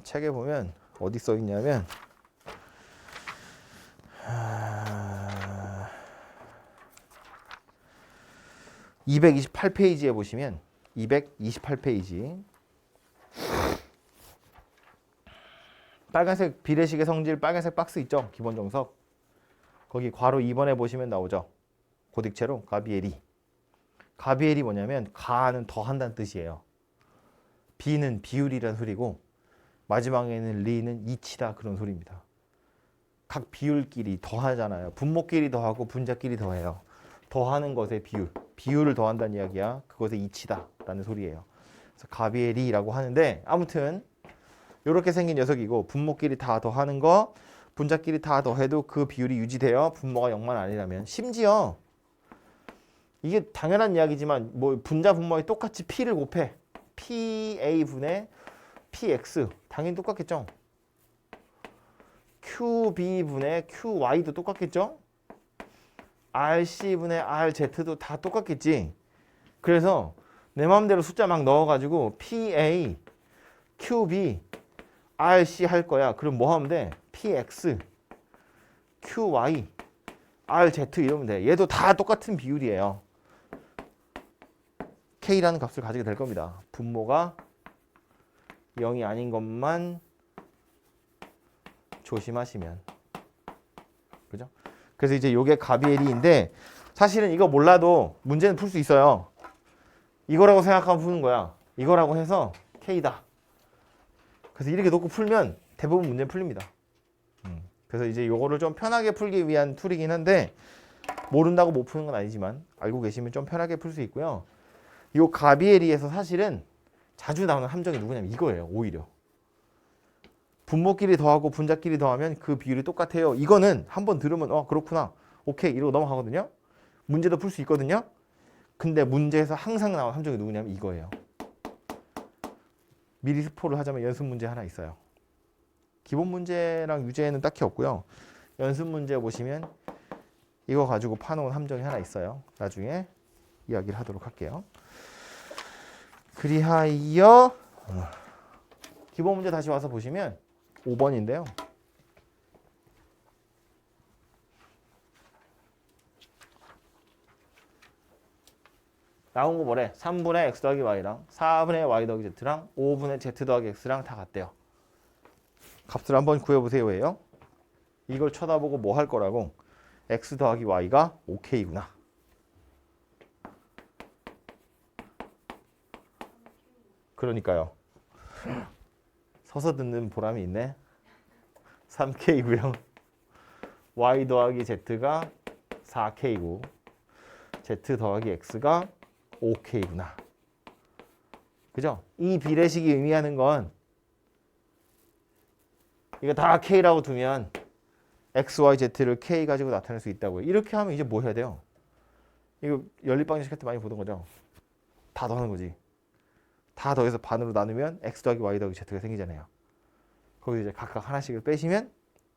책에 보면 어디 써 있냐면 228페이지에 보시면 228페이지 빨간색 비례식의 성질 빨간색 박스 있죠? 기본 정석. 거기 괄호 2번에 보시면 나오죠. 고딕체로 가비에리. 가비에리 뭐냐면 가는 더한다는 뜻이에요. 비는 비율이라는 소리고 마지막에는 리는 이치다 그런 소리입니다. 각 비율끼리 더하잖아요. 분모끼리 더하고 분자끼리 더해요. 더하는 것의 비율. 비율을 더한다는 이야기야. 그것의 이치다라는 소리예요. 그래서 가비에리라고 하는데 아무튼 이렇게 생긴 녀석이고 분모끼리 다 더하는 거 분자끼리 다 더해도 그 비율이 유지돼요. 분모가 0만 아니라면. 심지어 이게 당연한 이야기지만 뭐 분자 분모에 똑같이 P를 곱해. PA분의 PX 당연히 똑같겠죠. QB분의 QY도 똑같겠죠. RC분의 RZ도 다 똑같겠지. 그래서 내 마음대로 숫자 막 넣어가지고 PA, QB, RC 할 거야. 그럼 뭐 하면 돼? PX, QY, RZ 이러면 돼. 얘도 다 똑같은 비율이에요. K라는 값을 가지게 될 겁니다. 분모가 0이 아닌 것만 조심하시면. 그죠? 그래서 이제 요게 가비에리인데 사실은 이거 몰라도 문제는 풀 수 있어요. 이거라고 생각하면 푸는 거야. 이거라고 해서 K다. 그래서 이렇게 놓고 풀면 대부분 문제는 풀립니다. 그래서 이제 요거를 좀 편하게 풀기 위한 툴이긴 한데 모른다고 못 푸는 건 아니지만 알고 계시면 좀 편하게 풀 수 있고요. 요 가비에리에서 사실은 자주 나오는 함정이 누구냐면 이거예요. 오히려. 분모끼리 더하고 분자끼리 더하면 그 비율이 똑같아요. 이거는 한번 들으면 그렇구나. 오케이 이러고 넘어가거든요. 문제도 풀 수 있거든요. 근데 문제에서 항상 나오는 함정이 누구냐면 이거예요. 미리 스포를 하자면 연습 문제 하나 있어요. 기본 문제랑 유제는 딱히 없고요. 연습 문제 보시면 이거 가지고 파놓은 함정이 하나 있어요. 나중에 이야기를 하도록 할게요. 그리하여 기본 문제 다시 와서 보시면 5번인데요. 나온 거 뭐래? 3분의 x 더하기 y랑 4분의 y 더하기 z랑 5분의 z 더하기 x랑 다 같대요. 값을 한번 구해보세요. 예요. 이걸 쳐다보고 뭐 할 거라고? x 더하기 y가 5k구나. 그러니까요. 서서 듣는 보람이 있네. 3k고요. y 더하기 z가 4k고 z 더하기 x가 5k구나. 그죠? 이 비례식이 의미하는 건 이거 다 k라고 두면 x, y, z를 k 가지고 나타낼 수 있다고요. 이렇게 하면 이제 뭐 해야 돼요? 이거 연립방정식 할 때 많이 보던 거죠. 다 더하는 거지. 다 더해서 반으로 나누면 x 더하기 y 더하기 z가 생기잖아요. 거기 이제 각각 하나씩을 빼시면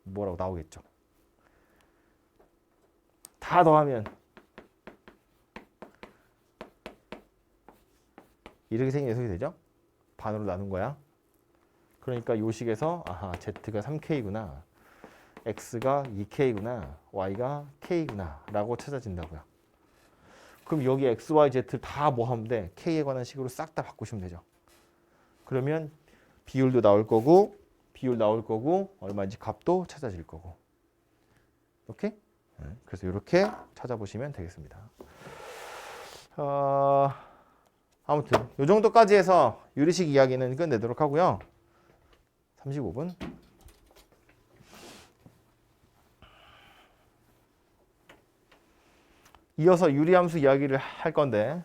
뭐라고 나오겠죠. 다 더하면 이렇게 생긴 녀석이 되죠. 반으로 나눈 거야. 그러니까 요 식에서 아하 z가 3k구나. x가 2k구나. y가 k구나 라고 찾아진다고요. 그럼 여기 x, y, z 다 뭐 하면 돼? k에 관한 식으로 싹 다 바꾸시면 되죠. 그러면 비율도 나올 거고 비율 나올 거고 얼마인지 값도 찾아질 거고. 오케이? 그래서 이렇게 찾아보시면 되겠습니다. 아무튼 이 정도까지 해서 유리식 이야기는 끝내도록 하고요. 35분. 이어서 유리함수 이야기를 할 건데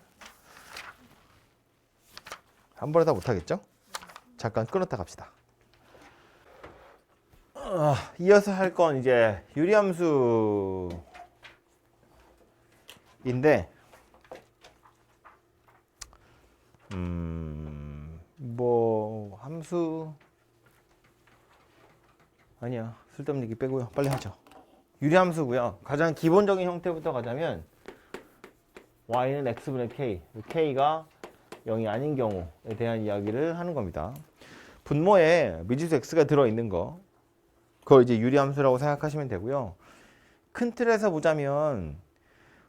한 번에 다 못하겠죠? 잠깐 끊었다 갑시다. 이어서 할 건 이제 유리함수인데 뭐 함수 아니야 쓸데없는 얘기 빼고요. 빨리 하죠. 유리함수고요. 가장 기본적인 형태부터 가자면 y는 x분의 k, k가 0이 아닌 경우에 대한 이야기를 하는 겁니다. 분모에 미지수 x가 들어있는 거 그걸 이제 유리함수라고 생각하시면 되고요. 큰 틀에서 보자면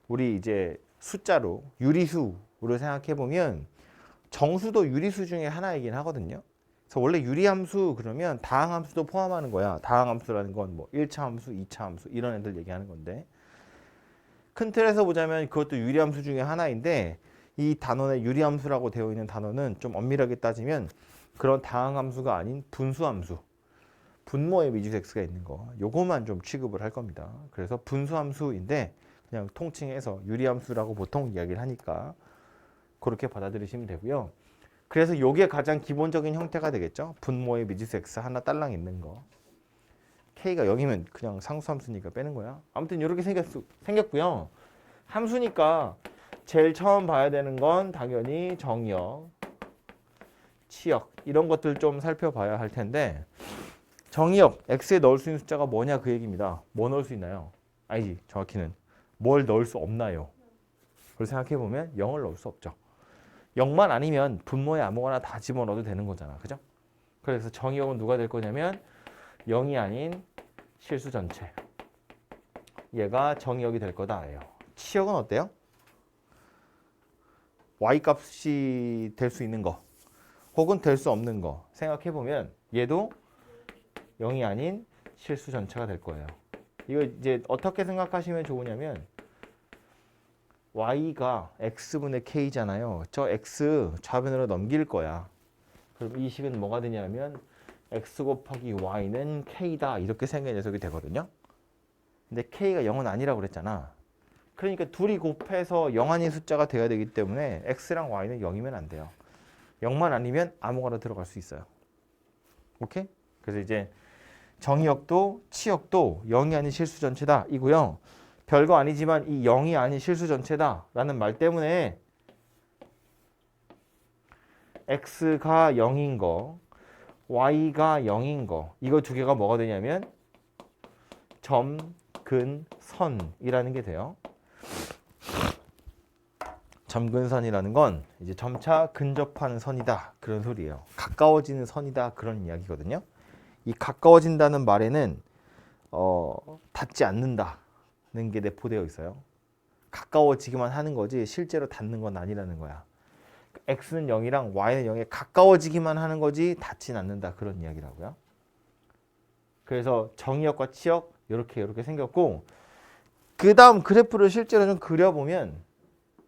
우리 이제 숫자로 유리수로 생각해 보면 정수도 유리수 중에 하나이긴 하거든요. 그래서 원래 유리함수 그러면 다항함수도 포함하는 거야. 다항함수라는 건 뭐 1차 함수, 2차 함수 이런 애들 얘기하는 건데 큰 틀에서 보자면 그것도 유리함수 중에 하나인데 이 단원에 유리함수라고 되어 있는 단어는 좀 엄밀하게 따지면 그런 다항함수가 아닌 분수함수 분모에 미지수 x가 있는 거 요거만 좀 취급을 할 겁니다. 그래서 분수함수인데 그냥 통칭해서 유리함수라고 보통 이야기를 하니까 그렇게 받아들이시면 되고요. 그래서 요게 가장 기본적인 형태가 되겠죠. 분모에 미지수 x 하나 딸랑 있는 거 k가 0이면 그냥 상수함수니까 빼는 거야. 아무튼 이렇게 생겼고요. 함수니까 제일 처음 봐야 되는 건 당연히 정의역, 치역 이런 것들 좀 살펴봐야 할 텐데 정의역 x에 넣을 수 있는 숫자가 뭐냐 그 얘기입니다. 뭐 넣을 수 있나요? 아니지 정확히는 뭘 넣을 수 없나요? 그걸 생각해 보면 0을 넣을 수 없죠. 0만 아니면 분모에 아무거나 다 집어넣어도 되는 거잖아. 그죠? 그래서 정의역은 누가 될 거냐면 0이 아닌 실수 전체. 얘가 정의역이 될 거다예요. 치역은 어때요? y 값이 될 수 있는 거 혹은 될 수 없는 거 생각해 보면 얘도 0이 아닌 실수 전체가 될 거예요. 이거 이제 어떻게 생각하시면 좋으냐면 y가 x분의 k잖아요. 저 x 좌변으로 넘길 거야. 그럼 이 식은 뭐가 되냐면 x 곱하기 y는 k다 이렇게 생긴 녀석이 되거든요. 근데 k가 0은 아니라고 그랬잖아. 그러니까 둘이 곱해서 0 아닌 숫자가 돼야 되기 때문에 x랑 y는 0이면 안 돼요. 0만 아니면 아무거나 들어갈 수 있어요. 오케이? 그래서 이제 정의역도 치역도 0이 아닌 실수 전체다 이고요. 별거 아니지만 이 0이 아닌 실수 전체다 라는 말 때문에 x가 0인 거 y가 0인 거 이거 두 개가 뭐가 되냐면 점, 근, 선이라는 게 돼요. 점근선이라는 건 이제 점차 근접하는 선이다 그런 소리예요. 가까워지는 선이다 그런 이야기거든요. 이 가까워진다는 말에는 닿지 않는다는 게 내포되어 있어요. 가까워지기만 하는 거지 실제로 닿는 건 아니라는 거야. x는 0이랑 y는 0에 가까워지기만 하는 거지 닿진 않는다 그런 이야기라고요. 그래서 정의역과 치역 이렇게 생겼고 그 다음 그래프를 실제로 좀 그려보면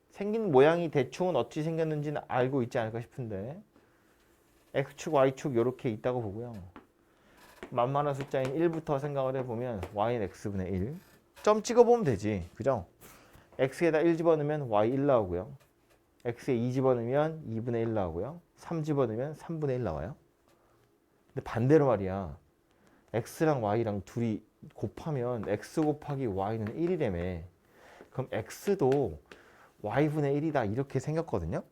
생긴 모양이 대충은 어찌 생겼는지는 알고 있지 않을까 싶은데 x축, y축 이렇게 있다고 보고요. 만만한 숫자인 1부터 생각을 해보면 y는 x분의 1 점 찍어보면 되지. 그죠? x에다 1 집어넣으면 y 1 나오고요. x에 2 집어넣으면 2분의 1 나오고요. 3 집어넣으면 3분의 1 나와요. 근데 반대로 말이야. x랑 y랑 둘이 곱하면 x 곱하기 y는 1이라며. 그럼 x도 y분의 1이다 이렇게 생겼거든요.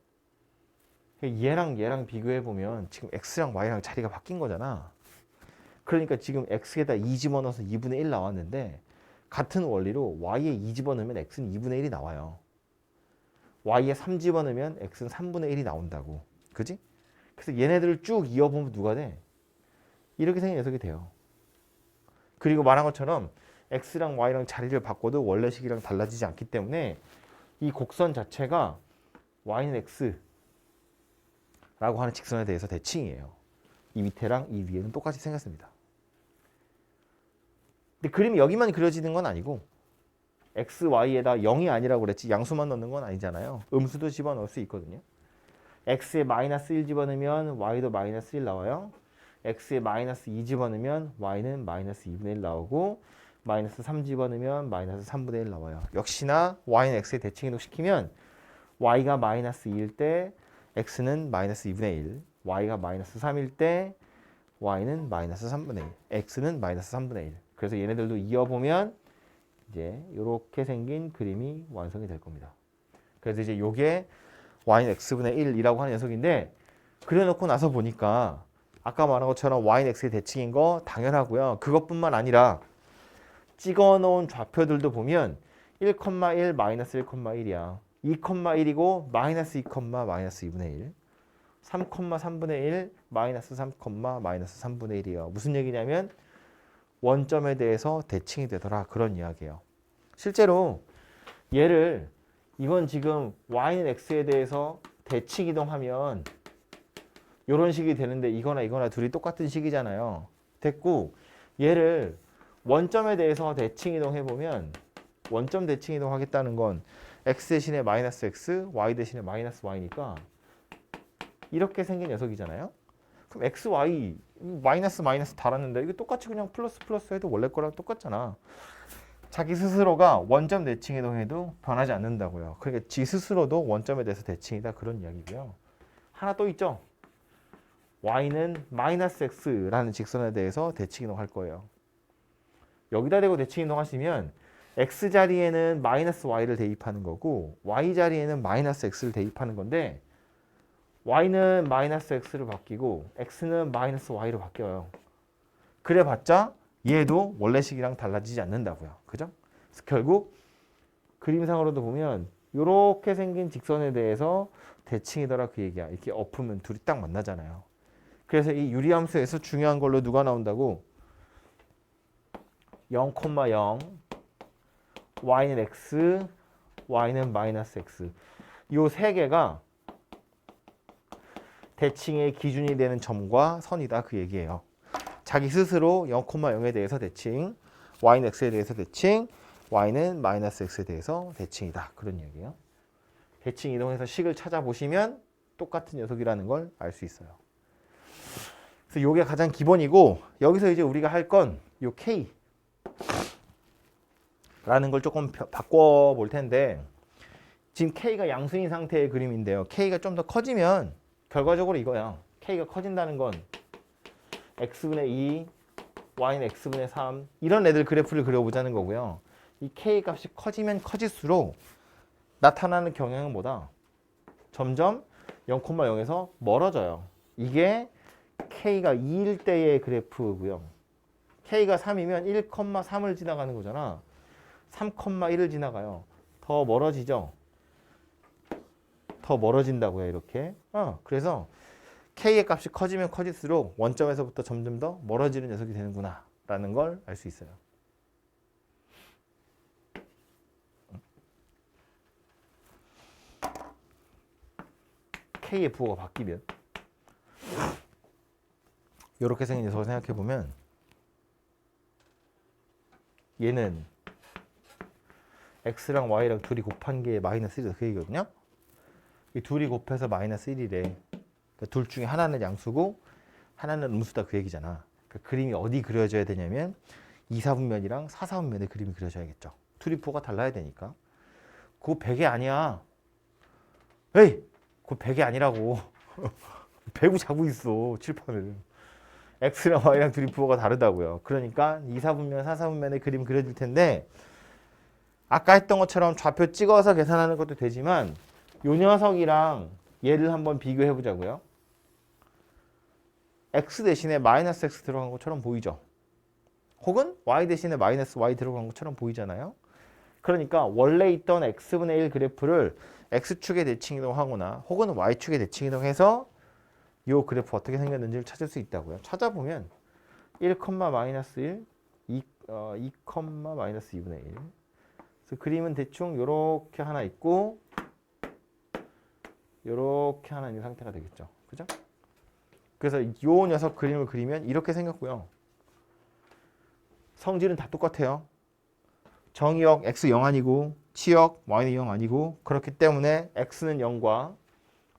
얘랑 비교해보면 지금 x랑 y랑 자리가 바뀐 거잖아. 그러니까 지금 x에다 2 집어넣어서 2분의 1 나왔는데 같은 원리로 y에 2 집어넣으면 x는 2분의 1이 나와요. y에 3 집어넣으면 x는 3분의 1이 나온다고. 그지? 그래서 얘네들을 쭉 이어보면 누가 돼? 이렇게 생긴 녀석이 돼요. 그리고 말한 것처럼 x랑 y랑 자리를 바꿔도 원래식이랑 달라지지 않기 때문에 이 곡선 자체가 y는 x라고 하는 직선에 대해서 대칭이에요. 이 밑에랑 이 위에는 똑같이 생겼습니다. 근데 그림이 여기만 그려지는 건 아니고 x, y에다 0이 아니라고 그랬지 양수만 넣는 건 아니잖아요. 음수도 집어넣을 수 있거든요. x에 마이너스 1 집어넣으면 y도 마이너스 1 나와요. x에 마이너스 2 집어넣으면 y는 마이너스 2분의 1 나오고 마이너스 3 집어넣으면 마이너스 3분의 1 나와요. 역시나 y는 x에 대칭 이동시키면 y가 마이너스 2일 때 x는 마이너스 2분의 1, y가 마이너스 3일 때 y는 마이너스 3분의 1, x는 마이너스 3분의 1. 그래서 얘네들도 이어보면 이제 이렇게 생긴 그림이 완성이 될 겁니다. 그래서 이제 요게 y는 x분의 1이라고 하는 녀석인데 그려놓고 나서 보니까 아까 말한 것처럼 y는 x의 대칭인 거 당연하고요. 그것뿐만 아니라 찍어놓은 좌표들도 보면 1,1 마이너스 1,1이야. 2,1이고 마이너스 2, 마이너스 2분의 1 3,3분의 1 마이너스 3, 마이너스 3분의 1이에요. 무슨 얘기냐면 원점에 대해서 대칭이 되더라 그런 이야기예요. 실제로 얘를 이건 지금 y는 x에 대해서 대칭 이동하면 이런 식이 되는데 이거나 이거나 둘이 똑같은 식이잖아요. 됐고 얘를 원점에 대해서 대칭 이동해보면 원점 대칭 이동하겠다는 건 x 대신에 마이너스 x, y 대신에 마이너스 y니까 이렇게 생긴 녀석이잖아요. 그럼 x, y 마이너스 마이너스 달았는데 이거 똑같이 그냥 플러스 플러스 해도 원래 거랑 똑같잖아. 자기 스스로가 원점 대칭 이동해도 변하지 않는다고요. 그러니까 지 스스로도 원점에 대해서 대칭이다 그런 이야기고요. 하나 또 있죠. y는 마이너스 x라는 직선에 대해서 대칭 이동할 거예요. 여기다 대고 대칭 이동하시면 x 자리에는 마이너스 y를 대입하는 거고 y 자리에는 마이너스 x를 대입하는 건데 y는 마이너스 x로 바뀌고 x는 마이너스 y로 바뀌어요. 그래봤자 얘도 원래식이랑 달라지지 않는다고요. 그죠? 그래서 결국 그림상으로도 보면 이렇게 생긴 직선에 대해서 대칭이더라 그 얘기야. 이렇게 엎으면 둘이 딱 만나잖아요. 그래서 이 유리함수에서 중요한 걸로 누가 나온다고? 0,0 y는 x, y는 마이너스 x 이 세 개가 대칭의 기준이 되는 점과 선이다 그 얘기예요. 자기 스스로 0,0에 대해서 대칭, y는 x에 대해서 대칭, y는 마이너스 x에 대해서 대칭이다 그런 얘기예요. 대칭 이동해서 식을 찾아보시면 똑같은 녀석이라는 걸 알 수 있어요. 그래서 이게 가장 기본이고 여기서 이제 우리가 할 건 요 k 라는 걸 조금 바꿔 볼 텐데 지금 k가 양수인 상태의 그림인데요. k가 좀 더 커지면 결과적으로 이거야. k가 커진다는 건 x분의 2, y는 x분의 3 이런 애들 그래프를 그려보자는 거고요. 이 k 값이 커지면 커질수록 나타나는 경향은 뭐다? 점점 0,0에서 멀어져요. 이게 k가 2일 때의 그래프고요. k가 3이면 1,3을 지나가는 거잖아. 3,1을 지나가요. 더 멀어지죠? 더 멀어진다고요, 이렇게. 그래서 k의 값이 커지면 커질수록 원점에서부터 점점 더 멀어지는 녀석이 되는구나 라는 걸 알 수 있어요. k의 부호가 바뀌면 이렇게 생긴 녀석을 생각해 보면 얘는 x랑 y랑 둘이 곱한 게 마이너스 1이다 그 얘기거든요. 이 둘이 곱해서 마이너스 1이래. 그러니까 둘 중에 하나는 양수고 하나는 음수다 그 얘기잖아. 그러니까 그림이 어디 그려져야 되냐면 2, 4분면이랑 4, 4분면의 그림이 그려져야겠죠. 둘이 부호가 달라야 되니까. 그거 100이 아니야. 에이! 그거 100이 아니라고. 100을 자고 있어 칠판을. x랑 y랑 둘이 부호가 다르다고요. 그러니까 2, 4분면, 4, 4분면의 그림 그려질 텐데 아까 했던 것처럼 좌표 찍어서 계산하는 것도 되지만 요 녀석이랑 얘를 한번 비교해 보자고요. x 대신에 마이너스 x 들어간 것처럼 보이죠. 혹은 y 대신에 마이너스 y 들어간 것처럼 보이잖아요. 그러니까 원래 있던 x분의 1 그래프를 x축에 대칭 이동하거나 혹은 y축에 대칭 이동해서 이 그래프 어떻게 생겼는지를 찾을 수 있다고요. 찾아보면 1, 마이너스 1, 2, 2, 마이너스 2분의 1. 그래서 그림은 대충 이렇게 하나 있고 이렇게 하나 있는 상태가 되겠죠. 그죠? 그래서 이 녀석 그림을 그리면 이렇게 생겼고요. 성질은 다 똑같아요. 정의역 x 0 아니고 치역 y는 0 아니고 그렇기 때문에 x는 0과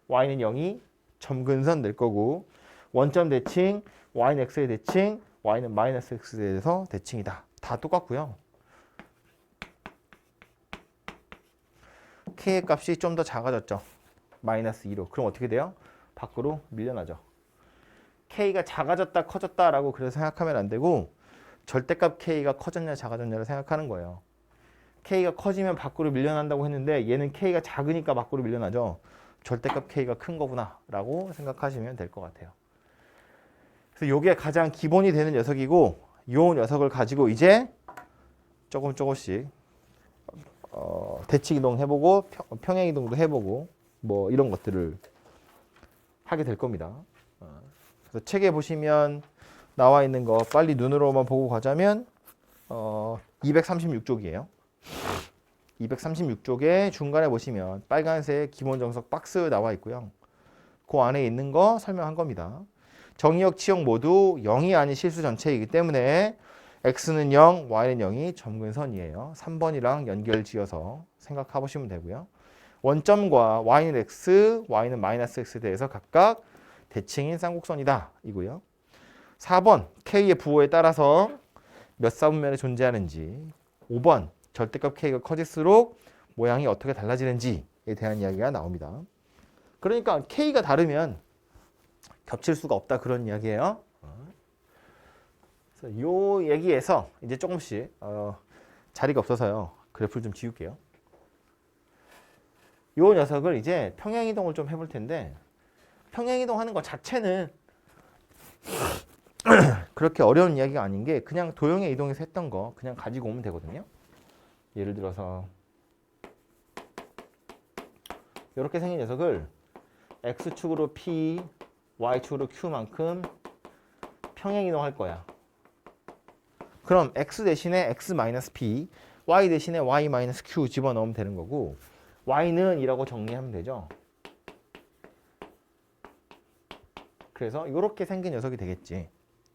y는 0이 점근선 될 거고 원점 대칭 y는 x의 대칭 y는 마이너스 x에 대해서 대칭이다. 다 똑같고요. k의 값이 좀 더 작아졌죠. 마이너스 2로. 그럼 어떻게 돼요? 밖으로 밀려나죠. k가 작아졌다 커졌다라고 그래서 생각하면 안 되고 절대값 k가 커졌냐 작아졌냐를 생각하는 거예요. k가 커지면 밖으로 밀려난다고 했는데 얘는 k가 작으니까 밖으로 밀려나죠. 절대값 k가 큰 거구나 라고 생각하시면 될 것 같아요. 그래서 이게 가장 기본이 되는 녀석이고 이 녀석을 가지고 이제 조금씩 대칭 이동 해보고 평행 이동도 해보고 뭐 이런 것들을 하게 될 겁니다. 그래서 책에 보시면 나와 있는 거 빨리 눈으로만 보고 가자면 236쪽이에요. 236쪽에 중간에 보시면 빨간색 기본 정석 박스 나와 있고요. 그 안에 있는 거 설명한 겁니다. 정의역, 치역 모두 0이 아닌 실수 전체이기 때문에 x는 0, y는 0이 점근선이에요. 3번이랑 연결 지어서 생각해 보시면 되고요. 원점과 y는 x, y는 마이너스 x에 대해서 각각 대칭인 쌍곡선이다 이고요. 4번 k의 부호에 따라서 몇 사분면에 존재하는지 5번 절대값 k가 커질수록 모양이 어떻게 달라지는지에 대한 이야기가 나옵니다. 그러니까 k가 다르면 겹칠 수가 없다 그런 이야기예요. 그래서 이 얘기에서 이제 조금씩 자리가 없어서요. 그래프를 좀 지울게요. 이 녀석을 이제 평행이동을 좀 해볼 텐데 평행이동하는 것 자체는 그렇게 어려운 이야기가 아닌 게 그냥 도형의 이동에서 했던 거 그냥 가지고 오면 되거든요. 예를 들어서 이렇게 생긴 녀석을 x축으로 p, y축으로 q만큼 평행이동할 거야. 그럼 x 대신에 x-p, y 대신에 y-q 집어넣으면 되는 거고 y는 이라고 정리하면 되죠. 그래서 이렇게 생긴 녀석이 되겠지.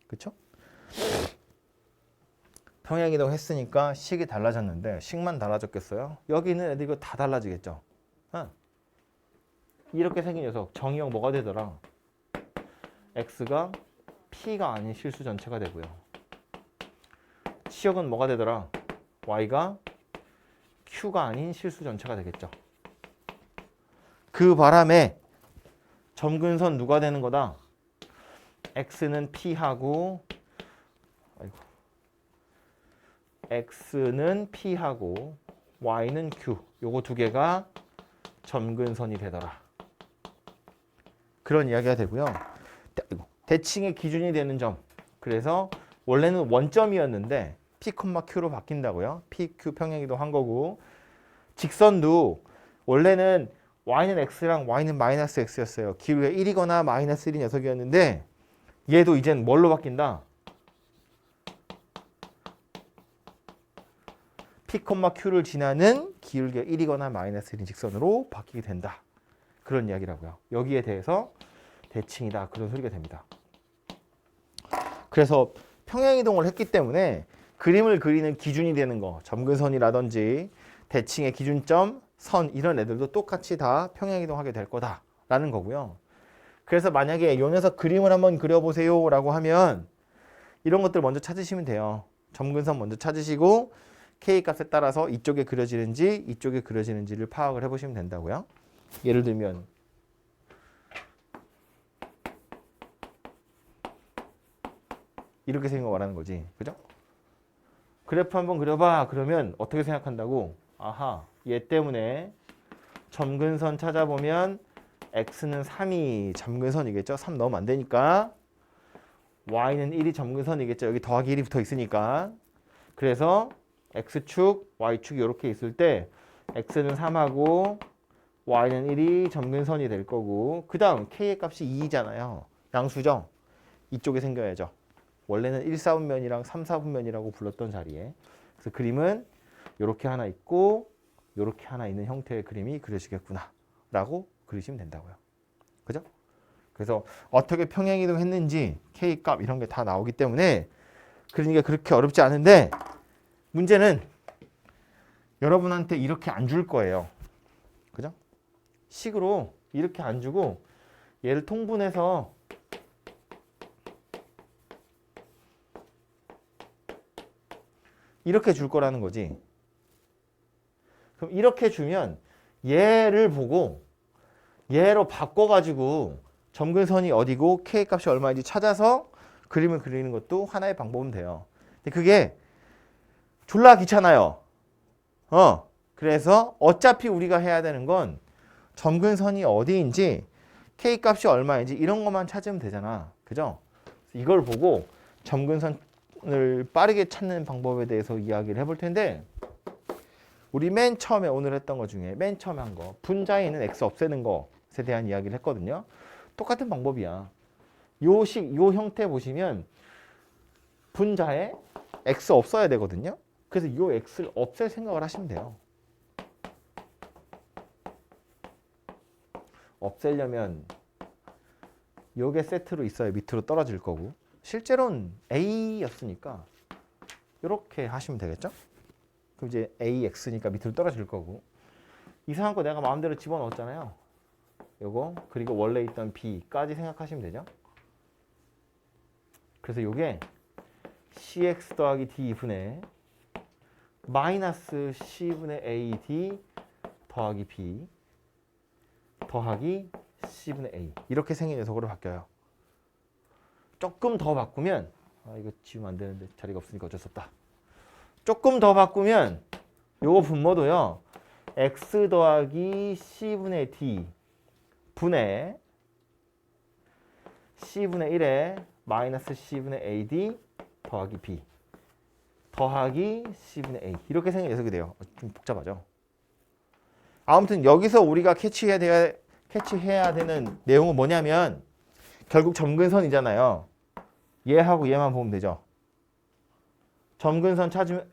그쵸? 평행이동 했으니까 식이 달라졌는데 식만 달라졌겠어요? 여기 있는 애들 이거 다 달라지겠죠? 이렇게 생긴 녀석 정의역 뭐가 되더라? x가 p가 아닌 실수 전체가 되고요. 치역은 뭐가 되더라? y가 q가 아닌 실수 전체가 되겠죠. 그 바람에 점근선 누가 되는 거다? x는 p하고 x는 p하고 y는 q 요거 두 개가 점근선이 되더라. 그런 이야기가 되고요. 대칭의 기준이 되는 점. 그래서 원래는 원점이었는데 p, q로 바뀐다고요. p, q 평행이동 한 거고 직선도 원래는 y는 x랑 y는 마이너스 x였어요. 기울기가 1이거나 마이너스 1인 녀석이었는데 얘도 이젠 뭘로 바뀐다? p, q를 지나는 기울기가 1이거나 마이너스 1인 직선으로 바뀌게 된다. 그런 이야기라고요. 여기에 대해서 대칭이다. 그런 소리가 됩니다. 그래서 평행이동을 했기 때문에 그림을 그리는 기준이 되는 거, 점근선이라든지 대칭의 기준점, 선 이런 애들도 똑같이 다 평행이동하게 될 거다라는 거고요. 그래서 만약에 이 녀석 그림을 한번 그려보세요 라고 하면 이런 것들 먼저 찾으시면 돼요. 점근선 먼저 찾으시고 K값에 따라서 이쪽에 그려지는지 이쪽에 그려지는지를 파악을 해보시면 된다고요. 예를 들면 이렇게 생긴 거 말하는 거지. 그죠? 그래프 한번 그려봐. 그러면 어떻게 생각한다고? 아하, 얘 때문에 점근선 찾아보면 x는 3이 점근선이겠죠? 3 넣으면 안 되니까 y는 1이 점근선이겠죠. 여기 더하기 1이 붙어 있으니까. 그래서 x축, y축이 이렇게 있을 때 x는 3하고 y는 1이 점근선이 될 거고 그 다음 k의 값이 2잖아요. 양수죠. 이쪽에 생겨야죠. 원래는 1, 4분면이랑 3, 4분면이라고 불렀던 자리에. 그래서 그림은 이렇게 하나 있고 이렇게 하나 있는 형태의 그림이 그려지겠구나 라고 그리시면 된다고요. 그죠? 그래서 어떻게 평행이동 했는지 K값 이런 게 다 나오기 때문에 그러니까 그렇게 어렵지 않은데 문제는 여러분한테 이렇게 안 줄 거예요. 그죠? 식으로 이렇게 안 주고 얘를 통분해서 이렇게 줄 거라는 거지. 그럼 이렇게 주면 얘를 보고 얘로 바꿔가지고 점근선이 어디고 K 값이 얼마인지 찾아서 그림을 그리는 것도 하나의 방법은 돼요. 근데 그게 졸라 귀찮아요. 그래서 어차피 우리가 해야 되는 건 점근선이 어디인지 K 값이 얼마인지 이런 것만 찾으면 되잖아. 그죠? 이걸 보고 점근선을 빠르게 찾는 방법에 대해서 이야기를 해볼 텐데 우리 맨 처음에 오늘 했던 것 중에 맨 처음에 한 거 분자에 있는 x 없애는 것에 대한 이야기를 했거든요. 똑같은 방법이야. 요 형태 보시면 분자에 x 없어야 되거든요. 그래서 요 x를 없앨 생각을 하시면 돼요. 없애려면 요게 세트로 있어야 밑으로 떨어질 거고 실제로는 a였으니까 이렇게 하시면 되겠죠? 그럼 이제 AX니까 밑으로 떨어질 거고 이상한 거 내가 마음대로 집어넣었잖아요. 요거 그리고 원래 있던 B까지 생각하시면 되죠. 그래서 요게 CX 더하기 D분의 마이너스 C분의 AD 더하기 B 더하기 C분의 A 이렇게 생긴 녀석으로 바뀌어요. 조금 더 바꾸면 이거 지우면 안 되는데 자리가 없으니까 어쩔 수 없다. 조금 더 바꾸면 요거 분모도요. x 더하기 c분의 d 분의 c분의 1에 마이너스 c분의 ad 더하기 b 더하기 c분의 a 이렇게 생긴 녀석이 돼요. 좀 복잡하죠. 아무튼 여기서 우리가 캐치해야 되는 내용은 뭐냐면 결국 점근선이잖아요. 얘하고 얘만 보면 되죠. 점근선 찾으면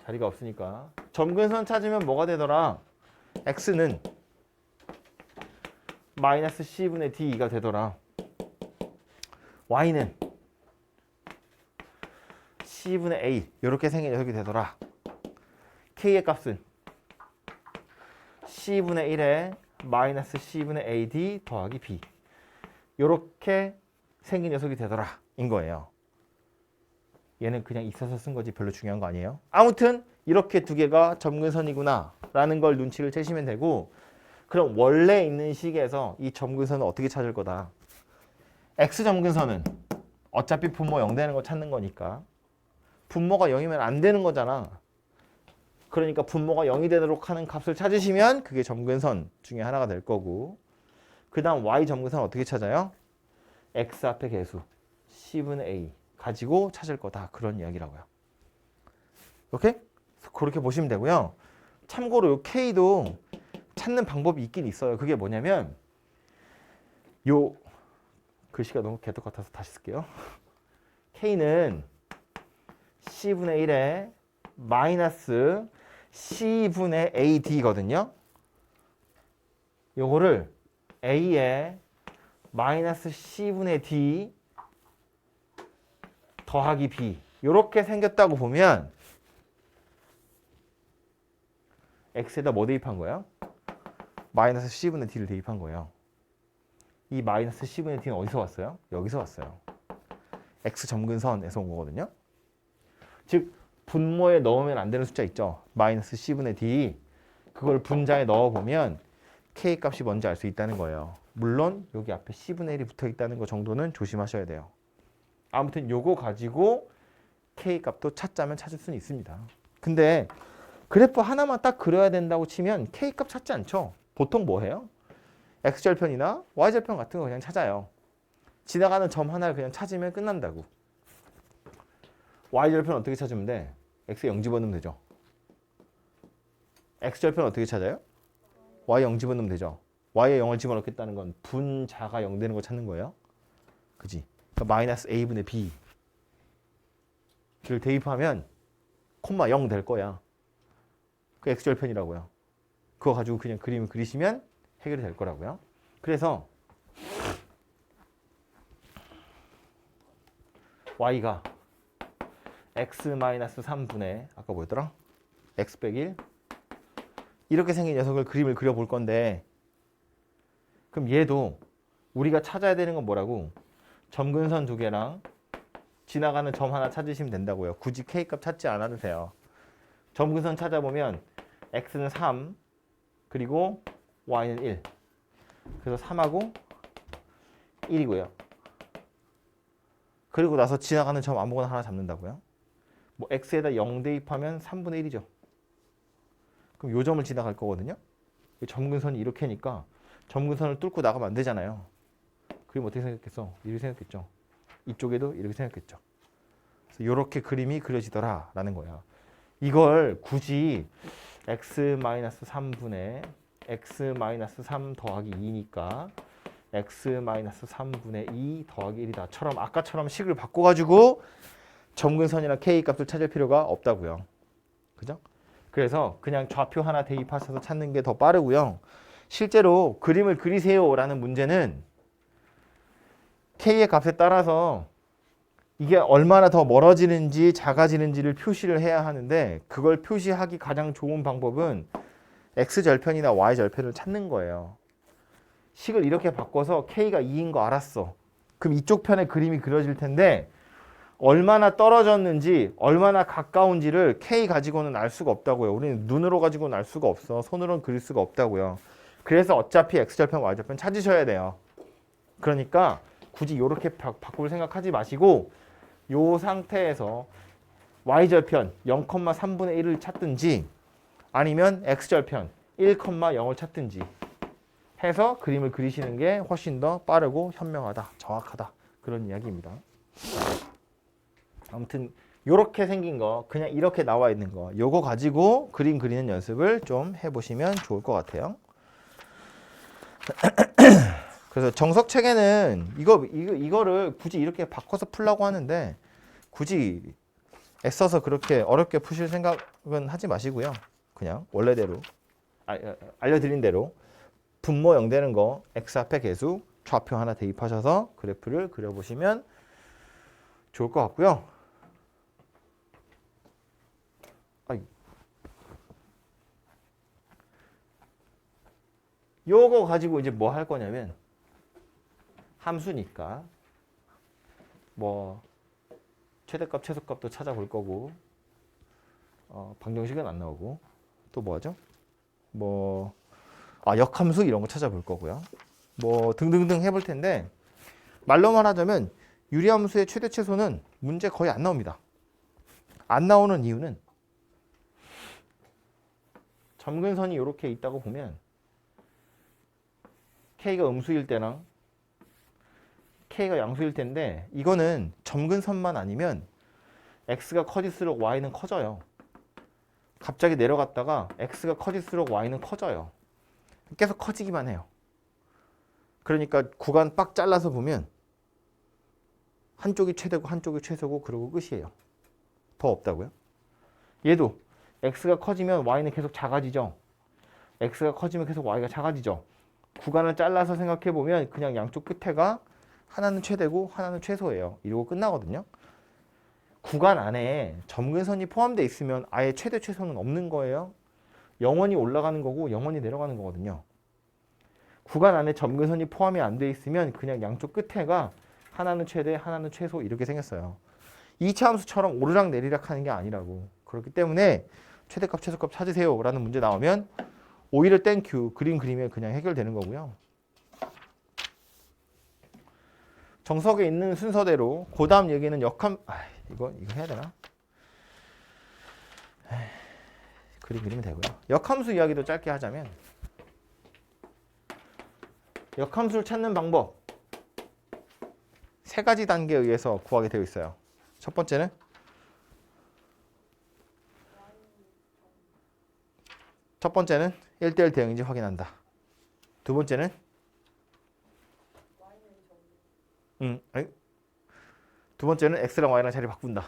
자리가 없으니까 점근선 찾으면 뭐가 되더라? x는 마이너스 c분의 d가 되더라. y는 c분의 a 이렇게 생긴 녀석이 되더라. k의 값은 c분의 1에 마이너스 c분의 ad 더하기 b 이렇게 생긴 녀석이 되더라 인 거예요. 얘는 그냥 있어서 쓴 거지 별로 중요한 거 아니에요. 아무튼 이렇게 두 개가 점근선이구나 라는 걸 눈치를 채시면 되고 그럼 원래 있는 식에서 이 점근선은 어떻게 찾을 거다. X점근선은 어차피 분모 0 되는 거 찾는 거니까 분모가 0이면 안 되는 거잖아. 그러니까 분모가 0이 되도록 하는 값을 찾으시면 그게 점근선 중에 하나가 될 거고 그 다음 Y점근선 어떻게 찾아요? X 앞에 개수 C분의 A 가지고 찾을 거다. 그런 이야기라고요. 오케이? 그렇게 보시면 되고요. 참고로 요 K도 찾는 방법이 있긴 있어요. 그게 뭐냐면 요 글씨가 너무 개떡 같아서 다시 쓸게요. K는 C분의 1에 마이너스 C분의 AD거든요. 요거를 A에 마이너스 C분의 D 더하기 B 이렇게 생겼다고 보면 X에다 뭐 대입한 거예요? 마이너스 C분의 D를 대입한 거예요. 이 마이너스 C분의 D는 어디서 왔어요? 여기서 왔어요. X 점근선에서 온 거거든요. 즉 분모에 넣으면 안 되는 숫자 있죠. 마이너스 C분의 D 그걸 분자에 넣어보면 K 값이 뭔지 알 수 있다는 거예요. 물론 여기 앞에 C분의 1이 붙어 있다는 거 정도는 조심하셔야 돼요. 아무튼 요거 가지고 K 값도 찾자면 찾을 수는 있습니다. 근데 그래프 하나만 딱 그려야 된다고 치면 K 값 찾지 않죠. 보통 뭐 해요? X절편이나 Y절편 같은 거 그냥 찾아요. 지나가는 점 하나를 그냥 찾으면 끝난다고. y절편 어떻게 찾으면 돼? x에 0 집어넣으면 되죠. x절편 어떻게 찾아요? y 0 집어넣으면 되죠. y에 0을 집어넣겠다는 건 분자가 0 되는 거 찾는 거예요. 그지? 그러니까 마이너스 a분의 b를 대입하면 콤마 0 될 거야. 그 x절편이라고요. 그거 가지고 그냥 그림을 그리시면 해결이 될 거라고요. 그래서 y가 x-3분의 아까 뭐였더라? x 빼기 1 이렇게 생긴 녀석을 그림을 그려볼 건데 그럼 얘도 우리가 찾아야 되는 건 뭐라고? 점근선 두 개랑 지나가는 점 하나 찾으시면 된다고요. 굳이 k값 찾지 않아도 돼요. 점근선 찾아보면 x는 3 그리고 y는 1 그래서 3하고 1이고요. 그리고 나서 지나가는 점 아무거나 하나 잡는다고요. 뭐 x에다 0 대입하면 3분의 1이죠. 그럼 요 점을 지나갈 거거든요. 점근선이 이렇게니까 점근선을 뚫고 나가면 안 되잖아요. 그림 어떻게 생겼겠어? 이렇게 생겼겠죠. 이쪽에도 이렇게 생겼겠죠. 그래서 이렇게 그림이 그려지더라라는 거야. 이걸 굳이 x-3분의 x-3 더하기 2니까 x-3분의 2 더하기 1이다.처럼 아까처럼 식을 바꿔가지고 점근선이랑 k 값을 찾을 필요가 없다고요. 그죠? 그래서 그냥 좌표 하나 대입하셔서 찾는 게 더 빠르고요. 실제로 그림을 그리세요라는 문제는 k의 값에 따라서 이게 얼마나 더 멀어지는지 작아지는지를 표시를 해야 하는데 그걸 표시하기 가장 좋은 방법은 x절편이나 y절편을 찾는 거예요. 식을 이렇게 바꿔서 k가 2인 거 알았어. 그럼 이쪽 편에 그림이 그려질 텐데 얼마나 떨어졌는지 얼마나 가까운지를 k 가지고는 알 수가 없다고요. 우리는 눈으로 가지고는 알 수가 없어. 손으로는 그릴 수가 없다고요. 그래서 어차피 x절편, y절편 찾으셔야 돼요. 그러니까 굳이 이렇게 바꿀 생각하지 마시고 이 상태에서 y절편 0,3분의 1을 찾든지 아니면 x절편 1,0을 찾든지 해서 그림을 그리시는 게 훨씬 더 빠르고 현명하다, 정확하다 그런 이야기입니다. 아무튼 이렇게 생긴 거 그냥 이렇게 나와 있는 거 요거 가지고 그림 그리는 연습을 좀 해보시면 좋을 것 같아요. 그래서 정석 책에는 이거를 굳이 이렇게 바꿔서 풀라고 하는데 굳이 애써서 그렇게 어렵게 푸실 생각은 하지 마시고요. 그냥 원래대로 알려드린 대로 분모 0 되는 거 x 앞에 계수 좌표 하나 대입하셔서 그래프를 그려보시면 좋을 것 같고요. 요거 가지고 이제 뭐 할 거냐면 함수니까 뭐 최대값 최소값도 찾아볼 거고 방정식은 안 나오고 또 뭐 하죠? 뭐 역함수 이런 거 찾아볼 거고요. 뭐 등등등 해볼 텐데 말로만 하자면 유리함수의 최대 최소는 문제 거의 안 나옵니다. 안 나오는 이유는 점근선이 이렇게 있다고 보면 K가 음수일 때랑 K가 양수일 텐데 이거는 점근선만 아니면 X가 커질수록 Y는 커져요. 갑자기 내려갔다가 X가 커질수록 Y는 커져요. 계속 커지기만 해요. 그러니까 구간 빡 잘라서 보면 한쪽이 최대고 한쪽이 최소고 그러고 끝이에요. 더 없다고요? 얘도 X가 커지면 Y는 계속 작아지죠. X가 커지면 계속 Y가 작아지죠. 구간을 잘라서 생각해 보면 그냥 양쪽 끝에가 하나는 최대고 하나는 최소예요. 이러고 끝나거든요. 구간 안에 점근선이 포함되어 있으면 아예 최대 최소는 없는 거예요. 영원히 올라가는 거고 영원히 내려가는 거거든요. 구간 안에 점근선이 포함이 안 돼 있으면 그냥 양쪽 끝에가 하나는 최대, 하나는 최소 이렇게 생겼어요. 2차 함수처럼 오르락 내리락 하는 게 아니라고. 그렇기 때문에 최대값, 최소값 찾으세요 라는 문제 나오면 오히려 땡큐 그림 그리면 그냥 해결되는 거고요. 정석에 있는 순서대로 그 다음 얘기는 역함 이거 해야 되나? 그림 그리면 되고요. 역함수 이야기도 짧게 하자면 역함수를 찾는 방법 세 가지 단계에 의해서 구하게 되어 있어요. 첫 번째는 첫 번째는 1대1 대응인지 확인한다. 두 번째는 아니, 두 번째는 x랑 y랑 자리 바꾼다.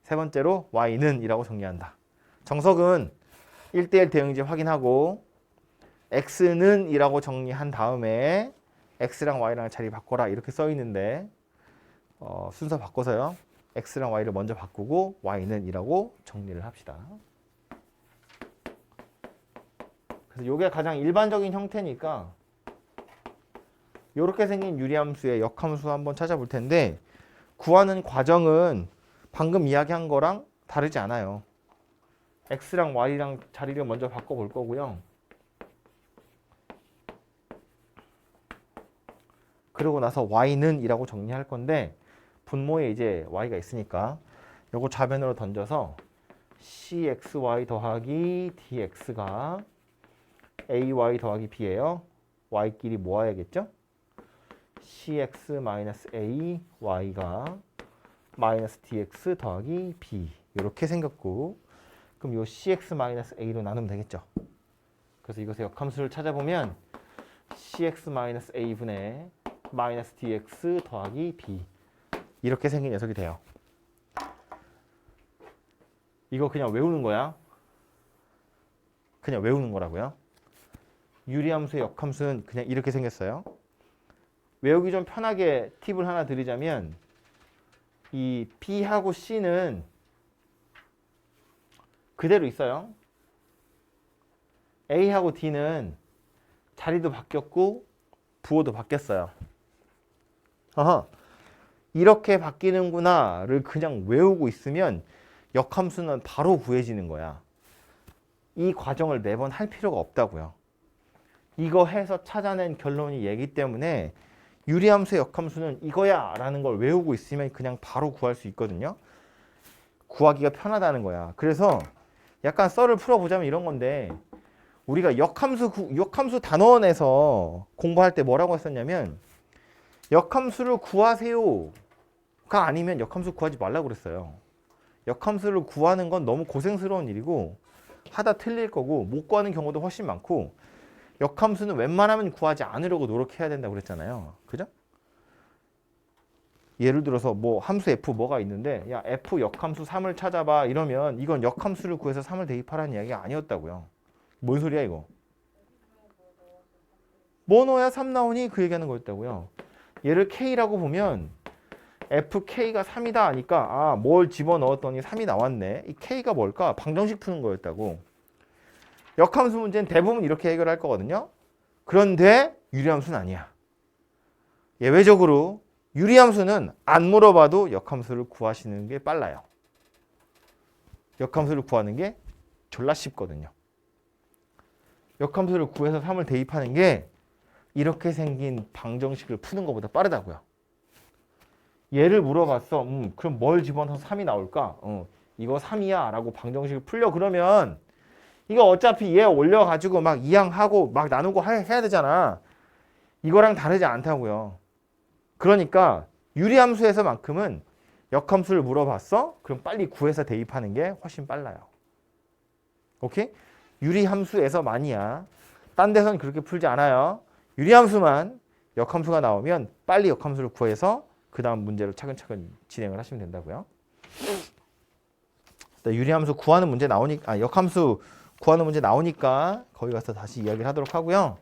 세 번째로 y는 이라고 정리한다. 정석은 1대1 대응인지 확인하고 x는 이라고 정리한 다음에 x랑 y랑 자리 바꿔라 이렇게 써 있는데 순서 바꿔서요. x랑 y를 먼저 바꾸고 y는 이라고 정리를 합시다. 그래서 이게 가장 일반적인 형태니까 이렇게 생긴 유리함수의 역함수 한번 찾아볼 텐데 구하는 과정은 방금 이야기한 거랑 다르지 않아요. x랑 y랑 자리를 먼저 바꿔볼 거고요. 그러고 나서 y는 이라고 정리할 건데 분모에 이제 y가 있으니까 요거 좌변으로 던져서 cxy 더하기 dx가 ay 더하기 b예요. y끼리 모아야겠죠? cx-a y가 마이너스 dx 더하기 b 이렇게 생겼고 그럼 요 cx-a로 나누면 되겠죠? 그래서 이것의 역함수를 찾아보면 cx-a 분의 마이너스 dx 더하기 b 이렇게 생긴 녀석이 돼요. 이거 그냥 외우는 거야. 그냥 외우는 거라고요. 유리함수의 역함수는 그냥 이렇게 생겼어요. 외우기 좀 편하게 팁을 하나 드리자면 이 B하고 C는 그대로 있어요. A하고 D는 자리도 바뀌었고 부호도 바뀌었어요. 이렇게 바뀌는구나를 그냥 외우고 있으면 역함수는 바로 구해지는 거야. 이 과정을 매번 할 필요가 없다고요. 이거 해서 찾아낸 결론이 얘기 때문에 유리함수의 역함수는 이거야 라는 걸 외우고 있으면 그냥 바로 구할 수 있거든요. 구하기가 편하다는 거야. 그래서 약간 썰을 풀어보자면 이런 건데 우리가 역함수 단원에서 공부할 때 뭐라고 했었냐면 역함수를 구하세요가 아니면 역함수 구하지 말라고 그랬어요. 역함수를 구하는 건 너무 고생스러운 일이고 하다 틀릴 거고 못 구하는 경우도 훨씬 많고 역함수는 웬만하면 구하지 않으려고 노력해야 된다고 그랬잖아요. 그죠? 예를 들어서 뭐 함수 f 뭐가 있는데 야 f 역함수 3을 찾아봐 이러면 이건 역함수를 구해서 3을 대입하라는 이야기가 아니었다고요. 뭔 소리야 이거? 뭐 넣어야 3 나오니? 그 얘기하는 거였다고요. 얘를 k라고 보면 fk가 3이다 하니까 뭘 집어넣었더니 3이 나왔네. 이 k가 뭘까? 방정식 푸는 거였다고. 역함수 문제는 대부분 이렇게 해결할 거거든요. 그런데 유리함수는 아니야. 예외적으로 유리함수는 안 물어봐도 역함수를 구하시는 게 빨라요. 역함수를 구하는 게 졸라 쉽거든요. 역함수를 구해서 3을 대입하는 게 이렇게 생긴 방정식을 푸는 것보다 빠르다고요. 얘를 물어봤어. 그럼 뭘 집어넣어서 3이 나올까? 이거 3이야 라고 방정식을 풀려 그러면 이거 어차피 얘 올려가지고 막 이항하고 막 나누고 해야 되잖아. 이거랑 다르지 않다고요. 그러니까 유리함수에서만큼은 역함수를 물어봤어? 그럼 빨리 구해서 대입하는 게 훨씬 빨라요. 오케이? 유리함수에서만이야. 딴 데선 그렇게 풀지 않아요. 유리함수만 역함수가 나오면 빨리 역함수를 구해서 그 다음 문제를 차근차근 진행을 하시면 된다고요. 유리함수 구하는 문제 나오니까 역함수 구하는 문제 나오니까 거기 가서 다시 이야기를 하도록 하고요.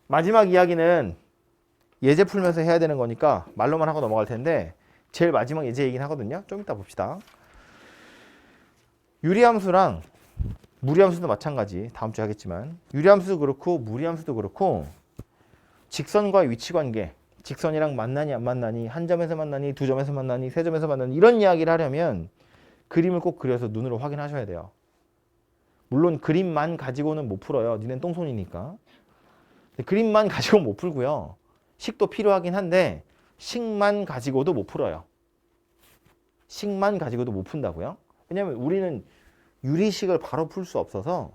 마지막 이야기는 예제 풀면서 해야 되는 거니까 말로만 하고 넘어갈 텐데 제일 마지막 예제 얘기는 하거든요. 좀 이따 봅시다. 유리함수랑 무리함수도 마찬가지. 다음 주에 하겠지만 유리함수도 그렇고 무리함수도 그렇고 직선과의 위치관계 직선이랑 만나니 안 만나니 한 점에서 만나니 두 점에서 만나니 세 점에서 만나니 이런 이야기를 하려면 그림을 꼭 그려서 눈으로 확인하셔야 돼요. 물론 그림만 가지고는 못 풀어요. 니넨 똥손이니까. 그림만 가지고는 못 풀고요. 식도 필요하긴 한데 식만 가지고도 못 풀어요. 식만 가지고도 못 푼다고요. 왜냐면 우리는 유리식을 바로 풀 수 없어서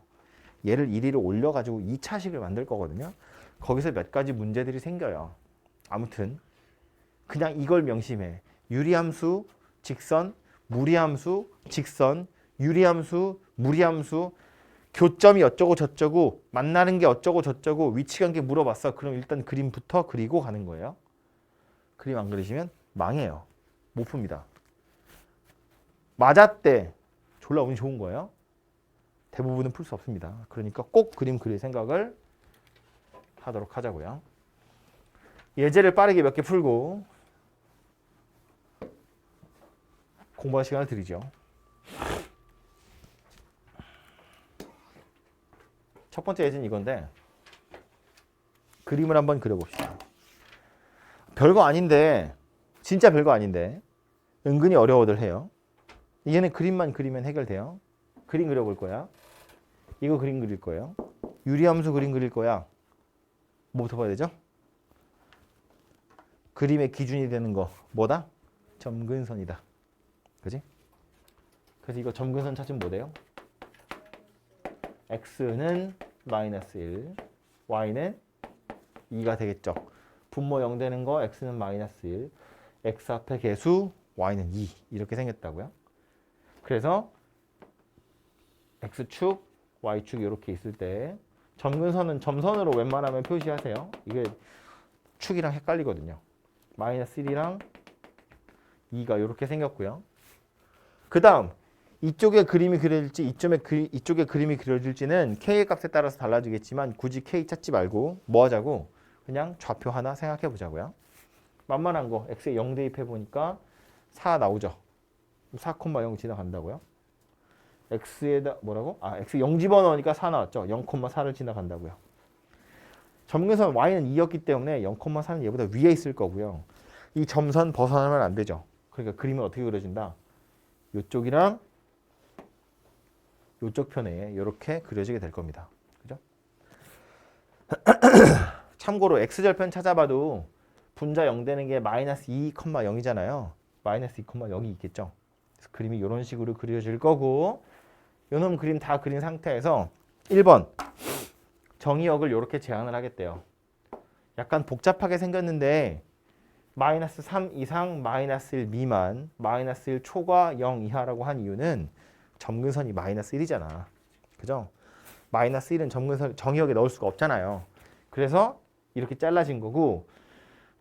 얘를 1위로 올려가지고 2차식을 만들 거거든요. 거기서 몇 가지 문제들이 생겨요. 아무튼 그냥 이걸 명심해. 유리함수, 직선, 무리함수, 직선, 유리함수, 무리함수, 교점이 어쩌고 저쩌고, 만나는 게 어쩌고 저쩌고, 위치관계 물어봤어. 그럼 일단 그림부터 그리고 가는 거예요. 그림 안 그리시면 망해요. 못 풉니다. 맞았대. 졸라 운이 좋은 거예요. 대부분은 풀 수 없습니다. 그러니까 꼭 그림 그릴 생각을 하도록 하자고요. 예제를 빠르게 몇 개 풀고 공부할 시간을 드리죠. 첫 번째 예제는 이건데 그림을 한번 그려봅시다. 별거 아닌데 진짜 별거 아닌데 은근히 어려워들 해요. 얘는 그림만 그리면 해결돼요. 그림 그려볼 거야. 이거 그림 그릴 거예요. 유리함수 그림 그릴 거야. 뭐부터 봐야 되죠? 그림의 기준이 되는 거 뭐다? 점근선이다. 그지? 그래서 이거 점근선 찾으면 뭐 돼요? x는 마이너스 1, y는 2가 되겠죠. 분모 0 되는 거 x는 마이너스 1, x 앞에 개수 y는 2 이렇게 생겼다고요. 그래서 x축, y축 이렇게 있을 때 점근선은 점선으로 웬만하면 표시하세요. 이게 축이랑 헷갈리거든요. 마이너스 1이랑 2가 이렇게 생겼고요. 그 다음 이쪽에 그림이 그려질지 이쪽에 그림이 그려질지는 k의 값에 따라서 달라지겠지만 굳이 k 찾지 말고 뭐 하자고? 그냥 좌표 하나 생각해 보자고요. 만만한 거 x에 0 대입해 보니까 4 나오죠. 4,0 지나간다고요. x에다 뭐라고? x 0 집어넣으니까 4 나왔죠. 0,4를 지나간다고요. 점근선 y는 2였기 때문에 0,4는 얘보다 위에 있을 거고요. 이 점선 벗어나면 안 되죠. 그러니까 그림은 어떻게 그려진다? 이쪽이랑 이쪽 편에 이렇게 그려지게 될 겁니다. 그죠? 참고로 x절편 찾아봐도 분자 0 되는 게 마이너스 2,0이잖아요. 마이너스 2,0이 있겠죠. 그래서 그림이 이런 식으로 그려질 거고 요놈 그림 다 그린 상태에서 1번 정의역을 이렇게 제한을 하겠대요. 약간 복잡하게 생겼는데 마이너스 3 이상, 마이너스 1 미만, 마이너스 1 초과 0 이하라고 한 이유는 점근선이 마이너스 1이잖아. 그죠? 마이너스 1은 점근선 정의역에 넣을 수가 없잖아요. 그래서 이렇게 잘라진 거고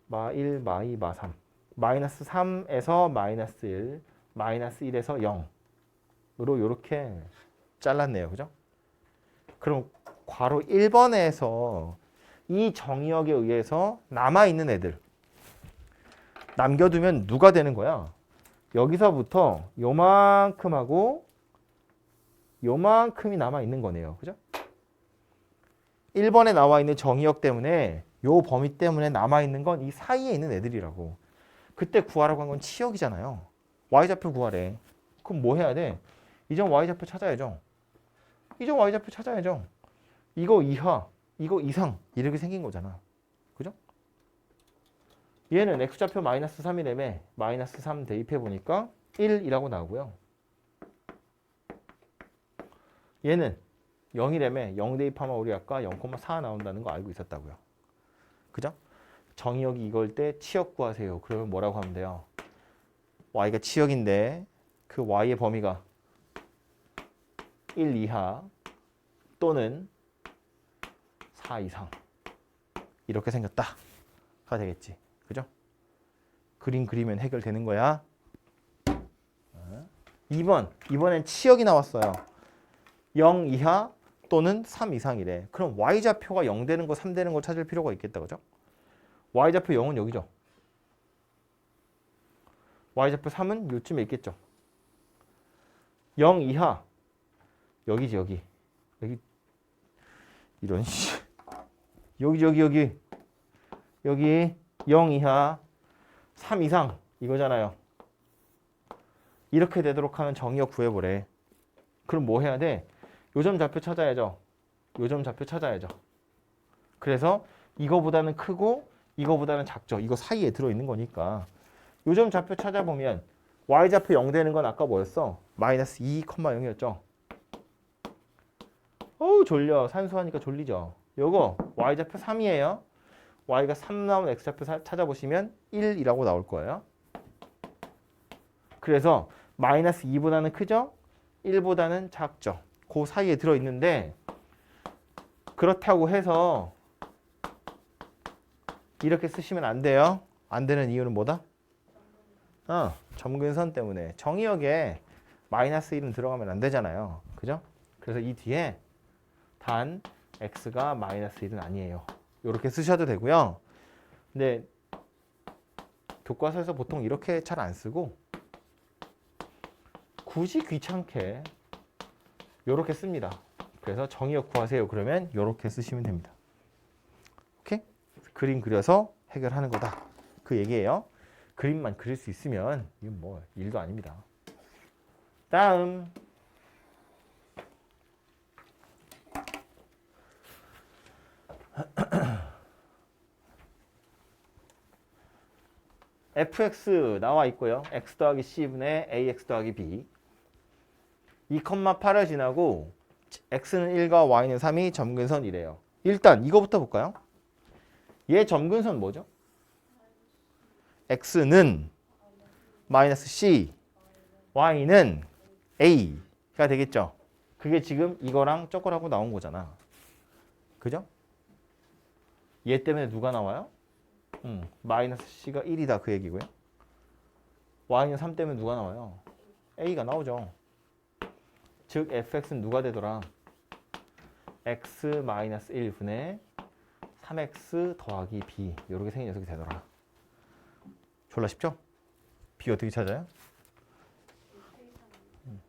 마 1, 마 2, 마 3 마이너스 3에서 마이너스 1, 마이너스 1에서 0으로 이렇게 잘랐네요. 그죠? 그럼 괄호 1번에서 이 정의역에 의해서 남아있는 애들 남겨두면 누가 되는 거야? 여기서부터 요만큼하고 요만큼이 남아있는 거네요. 그죠? 1번에 나와 있는 정의역 때문에 요 범위 때문에 남아있는 건 이 사이에 있는 애들이라고. 그때 구하라고 한 건 치역이잖아요. y좌표 구하래. 그럼 뭐 해야 돼? 이점 y좌표 찾아야죠. 이점 y좌표 찾아야죠. 이거 이하, 이거 이상 이렇게 생긴 거잖아. 그죠? 얘는 x좌표 마이너스 3이라며 마이너스 3 대입해 보니까 1이라고 나오고요. 얘는 0이라며 0 대입하면 우리 아까 0,4 나온다는 거 알고 있었다고요. 그죠? 정의역이 이걸 때 치역 구하세요. 그러면 뭐라고 하면 돼요? y가 치역인데 그 y의 범위가 1 이하 또는 4 이상 이렇게 생겼다가 되겠지. 그죠? 그림 그리면 해결되는 거야. 2번. 이번엔 치역이 나왔어요. 0 이하 또는 3 이상이래. 그럼 y좌표가 0 되는 거, 3 되는 거 찾을 필요가 있겠다. 그죠? y좌표 0은 여기죠. y좌표 3은 요쯤에 있겠죠. 0 이하 여기지 여기. 여기 이런 여기 0 이하 3 이상 이거잖아요. 이렇게 되도록 하는 정의역 구해보래. 그럼 뭐 해야 돼? 요점 좌표 찾아야죠. 요점 좌표 찾아야죠. 그래서 이거보다는 크고 이거보다는 작죠. 이거 사이에 들어있는 거니까. 요점 좌표 찾아보면 y좌표 0 되는 건 아까 뭐였어? 마이너스 2,0이었죠. 어우 졸려. 산수하니까 졸리죠. 요거 y좌표 3이에요. y가 3 나온 x좌표 찾아보시면 1이라고 나올 거예요. 그래서 마이너스 2보다는 크죠? 1보다는 작죠. 그 사이에 들어있는데 그렇다고 해서 이렇게 쓰시면 안 돼요. 안 되는 이유는 뭐다? 점근선 때문에 정의역에 마이너스 1은 들어가면 안 되잖아요. 그죠? 그래서 이 뒤에 단 x가 마이너스 1은 아니에요. 이렇게 쓰셔도 되고요. 근데 교과서에서 보통 이렇게 잘 안 쓰고 굳이 귀찮게 이렇게 씁니다. 그래서 정의역 구하세요. 그러면 이렇게 쓰시면 됩니다. 오케이? 그림 그려서 해결하는 거다. 그 얘기예요. 그림만 그릴 수 있으면 이건 뭐 일도 아닙니다. 다음 fx 나와 있고요. x 더하기 c분의 ax 더하기 b 2,8을 지나고 x는 1과 y는 3이 점근선이래요. 일단 이거부터 볼까요? 얘 점근선 뭐죠? x는 마이너스 c, y는 a가 되겠죠. 그게 지금 이거랑 저거라고 나온 거잖아. 그죠? 얘 때문에 누가 나와요? 마이너스 c가 1이다 그 얘기고요. y는 3 때문에 누가 나와요? a가 나오죠. 즉 fx는 누가 되더라? x 마이너스 1분의 3x 더하기 b 이렇게 생긴 녀석이 되더라. 졸라 쉽죠? b 어떻게 찾아요?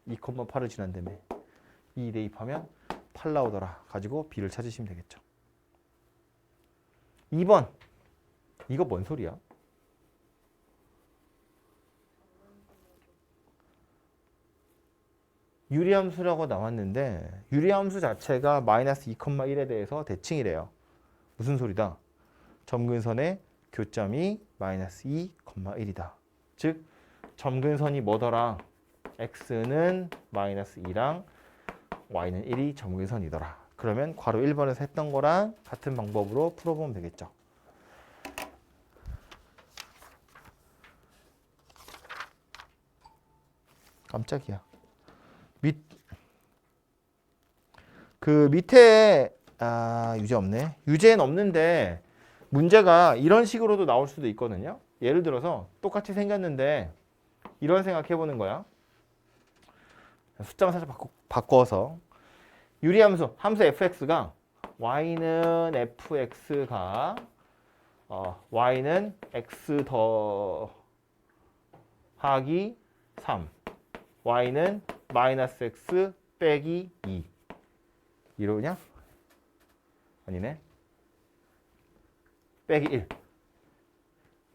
2,8을 지난다며 2 대입하면 8 나오더라. 가지고 b를 찾으시면 되겠죠. 2번 이거 뭔 소리야? 유리함수라고 나왔는데 유리함수 자체가 마이너스 2,1에 대해서 대칭이래요. 무슨 소리다? 점근선의 교점이 마이너스 2,1이다. 즉 점근선이 뭐더라? x는 마이너스 2랑 y는 1이 점근선이더라. 그러면 괄호 1번에서 했던 거랑 같은 방법으로 풀어보면 되겠죠. 깜짝이야. 그 밑에 유제 없네. 유제는 없는데 문제가 이런 식으로도 나올 수도 있거든요. 예를 들어서 똑같이 생겼는데 이런 생각해 보는 거야. 숫자만 살짝 바꿔서 유리함수 함수 fx가 y는 fx가 y는 x 더하기 3 y는 마이너스 x 빼기 2 이러냐? 아니네. 빼기 1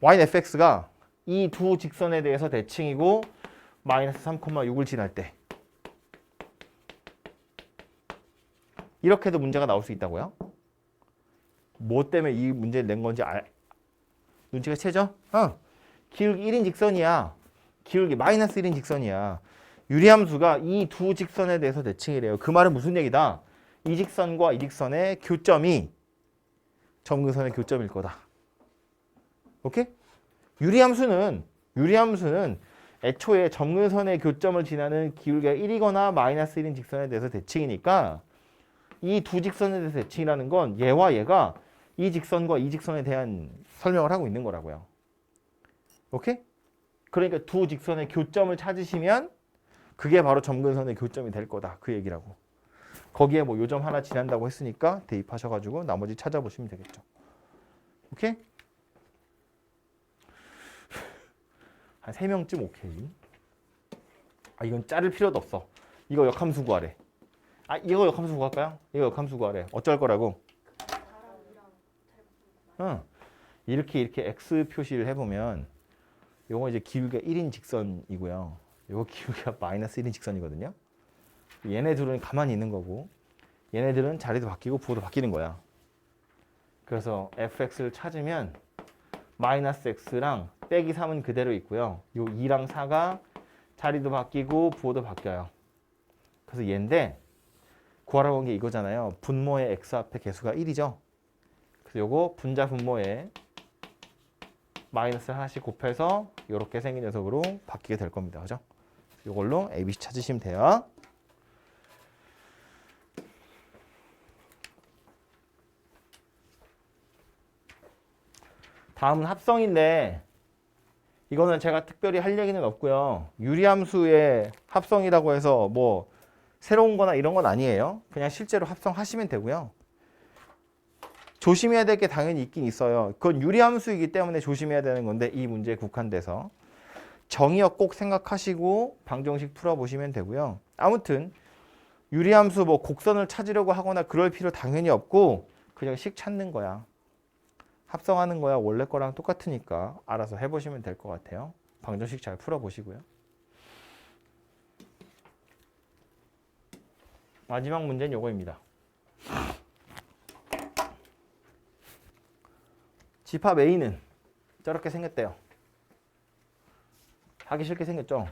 y는 fx가 이 두 직선에 대해서 대칭이고 마이너스 3,6을 지날 때 이렇게도 문제가 나올 수 있다고요? 뭐 때문에 이 문제를 낸 건지 눈치가 채죠? 기울기 1인 직선이야. 기울기 마이너스 1인 직선이야. 유리함수가 이 두 직선에 대해서 대칭이래요. 그 말은 무슨 얘기다? 이 직선과 이 직선의 교점이 점근선의 교점일 거다. 오케이? 유리함수는 애초에 점근선의 교점을 지나는 기울기가 1이거나 마이너스 1인 직선에 대해서 대칭이니까 이 두 직선에 대해서 대칭이라는 건 얘와 얘가 이 직선과 이 직선에 대한 설명을 하고 있는 거라고요. 오케이? 그러니까 두 직선의 교점을 찾으시면 그게 바로 점근선의 교점이 될 거다. 그 얘기라고. 거기에 뭐 요점 하나 지난다고 했으니까 대입하셔가지고 나머지 찾아보시면 되겠죠. 오케이? 한 3명쯤 오케이. 이건 자를 필요도 없어. 이거 역함수 구하래. 이거 역함수 구할까요? 이거 역함수 구하래. 어쩔 거라고? 이렇게 x 표시를 해보면 요거 이제 기울기가 1인 직선이고요. 요거 기울기가 마이너스 1인 직선이거든요. 얘네들은 가만히 있는 거고 얘네들은 자리도 바뀌고 부호도 바뀌는 거야. 그래서 fx를 찾으면 마이너스 x랑 빼기 3은 그대로 있고요. 요 2랑 4가 자리도 바뀌고 부호도 바뀌어요. 그래서 얘인데 구하라고 한 게 이거잖아요. 분모의 x 앞에 개수가 1이죠. 그래서 요거 분자 분모에 마이너스 하나씩 곱해서 이렇게 생긴 녀석으로 바뀌게 될 겁니다. 그죠? 이걸로 ABC 찾으시면 돼요. 다음은 합성인데 이거는 제가 특별히 할 얘기는 없고요. 유리함수의 합성이라고 해서 뭐 새로운 거나 이런 건 아니에요. 그냥 실제로 합성하시면 되고요. 조심해야 될 게 당연히 있긴 있어요. 그건 유리함수이기 때문에 조심해야 되는 건데 이 문제에 국한돼서 정의역 꼭 생각하시고 방정식 풀어보시면 되고요. 아무튼 유리함수 뭐 곡선을 찾으려고 하거나 그럴 필요 당연히 없고 그냥 식 찾는 거야. 합성하는 거야 원래 거랑 똑같으니까 알아서 해보시면 될 것 같아요. 방정식 잘 풀어보시고요. 마지막 문제는 요거입니다. 집합 A는 저렇게 생겼대요. 하기 싫게 생겼죠?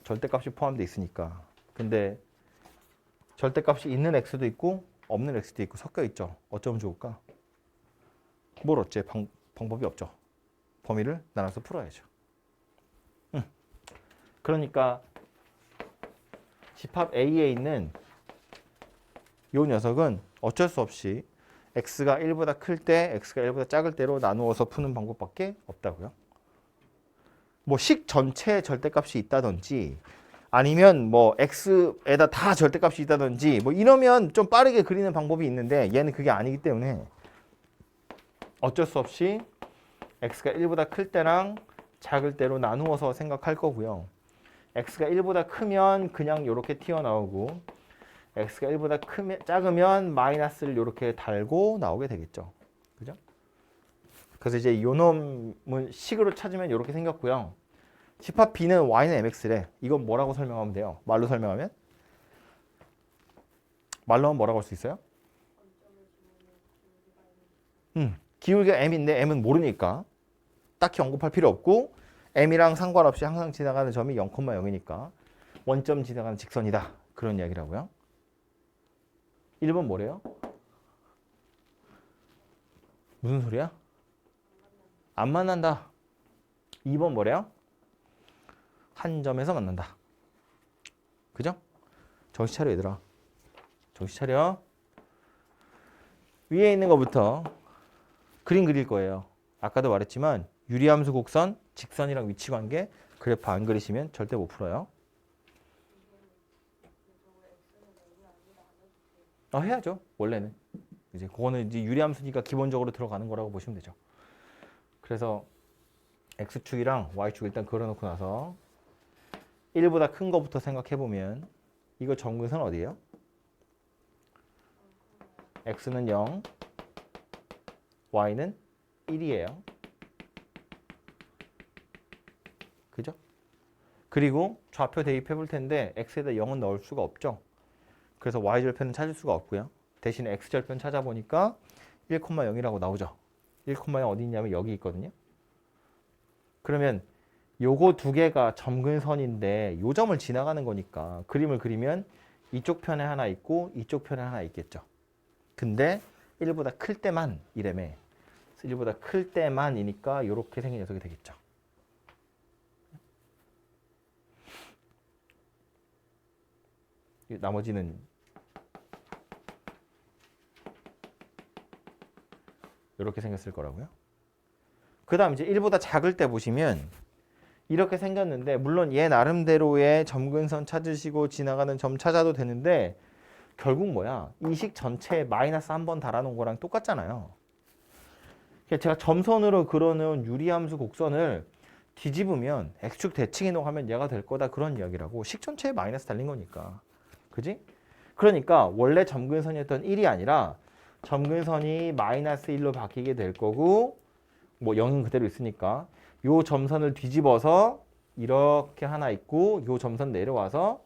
절대값이 포함되어 있으니까. 근데 절대값이 있는 x도 있고 없는 x도 있고 섞여 있죠. 어쩌면 좋을까? 뭘 어째? 방법이 없죠. 범위를 나눠서 풀어야죠. 그러니까 집합 A에 있는 요 녀석은 어쩔 수 없이 x가 1보다 클 때, x가 1보다 작을 때로 나누어서 푸는 방법밖에 없다고요. 뭐 식 전체에 절대값이 있다든지 아니면 뭐 x에다 다 절대값이 있다든지 뭐 이러면 좀 빠르게 그리는 방법이 있는데 얘는 그게 아니기 때문에 어쩔 수 없이 x가 1보다 클 때랑 작을 때로 나누어서 생각할 거고요. x가 1보다 크면 그냥 이렇게 튀어나오고 x가 1보다 작으면 마이너스를 이렇게 달고 나오게 되겠죠. 그죠? 그래서 이제 요 놈은 식으로 찾으면 이렇게 생겼고요. 집합 B는 y는 mx래. 이건 뭐라고 설명하면 돼요? 말로 설명하면? 말로 하면 뭐라고 할 수 있어요? 기울기가 m인데 m은 모르니까 딱히 언급할 필요 없고 m이랑 상관없이 항상 지나가는 점이 0,0이니까 원점 지나가는 직선이다. 그런 이야기라고요. 1번 뭐래요? 무슨 소리야? 안 만난다. 2번 뭐래요? 한 점에서 만난다. 그죠? 정신 차려 얘들아. 정신 차려. 위에 있는 것부터 그림 그릴 거예요. 아까도 말했지만 유리함수 곡선, 직선이랑 위치관계 그래프 안 그리시면 절대 못 풀어요. 해야죠. 원래는. 이제 그거는 이제 유리함수니까 기본적으로 들어가는 거라고 보시면 되죠. 그래서 x축이랑 y축 일단 그려놓고 나서 1보다 큰 거부터 생각해 보면 이거 점근선 어디예요? x는 0, y는 1이에요. 그죠? 그리고 좌표 대입해 볼 텐데 x에다 0은 넣을 수가 없죠. 그래서 y절편은 찾을 수가 없고요. 대신에 x절편 찾아보니까 1,0이라고 나오죠. 1,0 어디 있냐면 여기 있거든요. 그러면 요거 두 개가 점근선인데 요 점을 지나가는 거니까 그림을 그리면 이쪽 편에 하나 있고 이쪽 편에 하나 있겠죠. 근데 1보다 클 때만 이래매. 1보다 클 때만이니까 이렇게 생긴 녀석이 되겠죠. 나머지는 이렇게 생겼을 거라고요. 그 다음 이제 1보다 작을 때 보시면 이렇게 생겼는데 물론 얘 나름대로의 점근선 찾으시고 지나가는 점 찾아도 되는데 결국 뭐야? 이 식 전체에 마이너스 한 번 달아놓은 거랑 똑같잖아요. 제가 점선으로 그려놓은 유리함수 곡선을 뒤집으면 x축 대칭 이동하면 얘가 될 거다 그런 이야기라고. 식 전체에 마이너스 달린 거니까. 그지? 그러니까 원래 점근선이었던 1이 아니라 점근선이 마이너스 1로 바뀌게 될 거고 뭐 0은 그대로 있으니까 요 점선을 뒤집어서 이렇게 하나 있고 요 점선 내려와서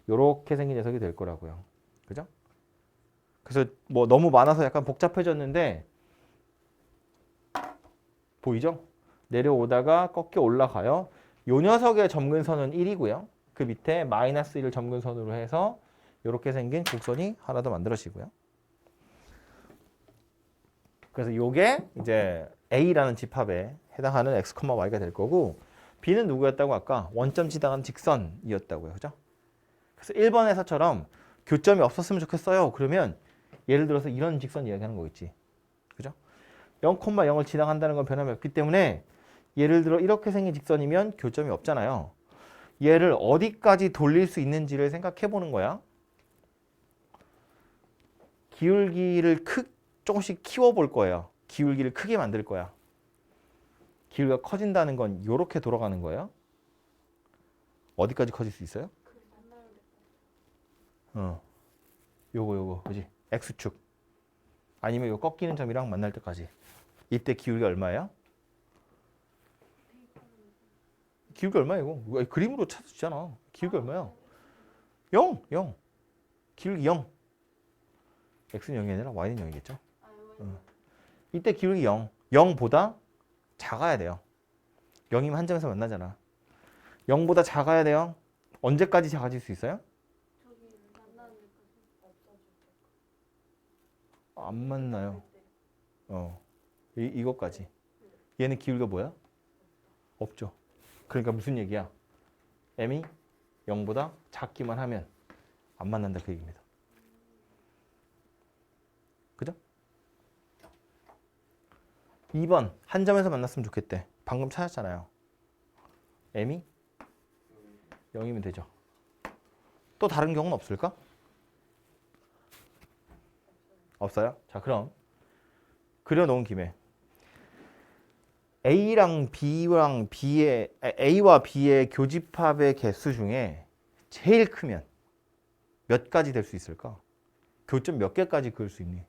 요렇게 생긴 녀석이 될 거라고요. 그죠? 그래서 뭐 너무 많아서 약간 복잡해졌는데 보이죠? 내려오다가 꺾여 올라가요. 요 녀석의 점근선은 1이고요. 그 밑에 마이너스 1을 점근선으로 해서 이렇게 생긴 곡선이 하나 더 만들어지고요. 그래서 요게 이제 A라는 집합에 해당하는 x, y가 될 거고 B는 누구였다고 아까 원점 지나간 직선이었다고요. 그죠? 그래서 1번에서처럼 교점이 없었으면 좋겠어요. 그러면 예를 들어서 이런 직선 이야기하는 거겠지. 그죠? 0,0을 지나간다는 건 변함이 없기 때문에 예를 들어 이렇게 생긴 직선이면 교점이 없잖아요. 얘를 어디까지 돌릴 수 있는지를 생각해 보는 거야. 기울기를 조금씩 키워볼 거예요. 기울기를 크게 만들 거야. 기울기가 커진다는 건 이렇게 돌아가는 거예요. 어디까지 커질 수 있어요? 요거 그지? X축 아니면 요 꺾이는 점이랑 만날 때까지. 이때 기울기 얼마예요? 기울기 얼마야 이거? 그림으로 찾아주잖아. 기울기 얼마야? 0 기울기 0. X는 0이 아니라 Y는 0이겠죠? 이때 기울기 0 0보다 작아야 돼요. 0이면 한 점에서 만나잖아. 0보다 작아야 돼요. 언제까지 작아질 수 있어요? 안 만나요. 이것까지. 얘는 기울기가 뭐야? 없죠. 그러니까 무슨 얘기야? m이 0보다 작기만 하면 안 만난다 그 얘기입니다. 그죠? 2번 한 점에서 만났으면 좋겠대. 방금 찾았잖아요. m이 0이면 되죠. 또 다른 경우는 없을까? 없어요? 자, 그럼 그려놓은 김에 A와 B의 교집합의 개수 중에 제일 크면 몇 가지 될 수 있을까? 교점 몇 개까지 그을 수 있니?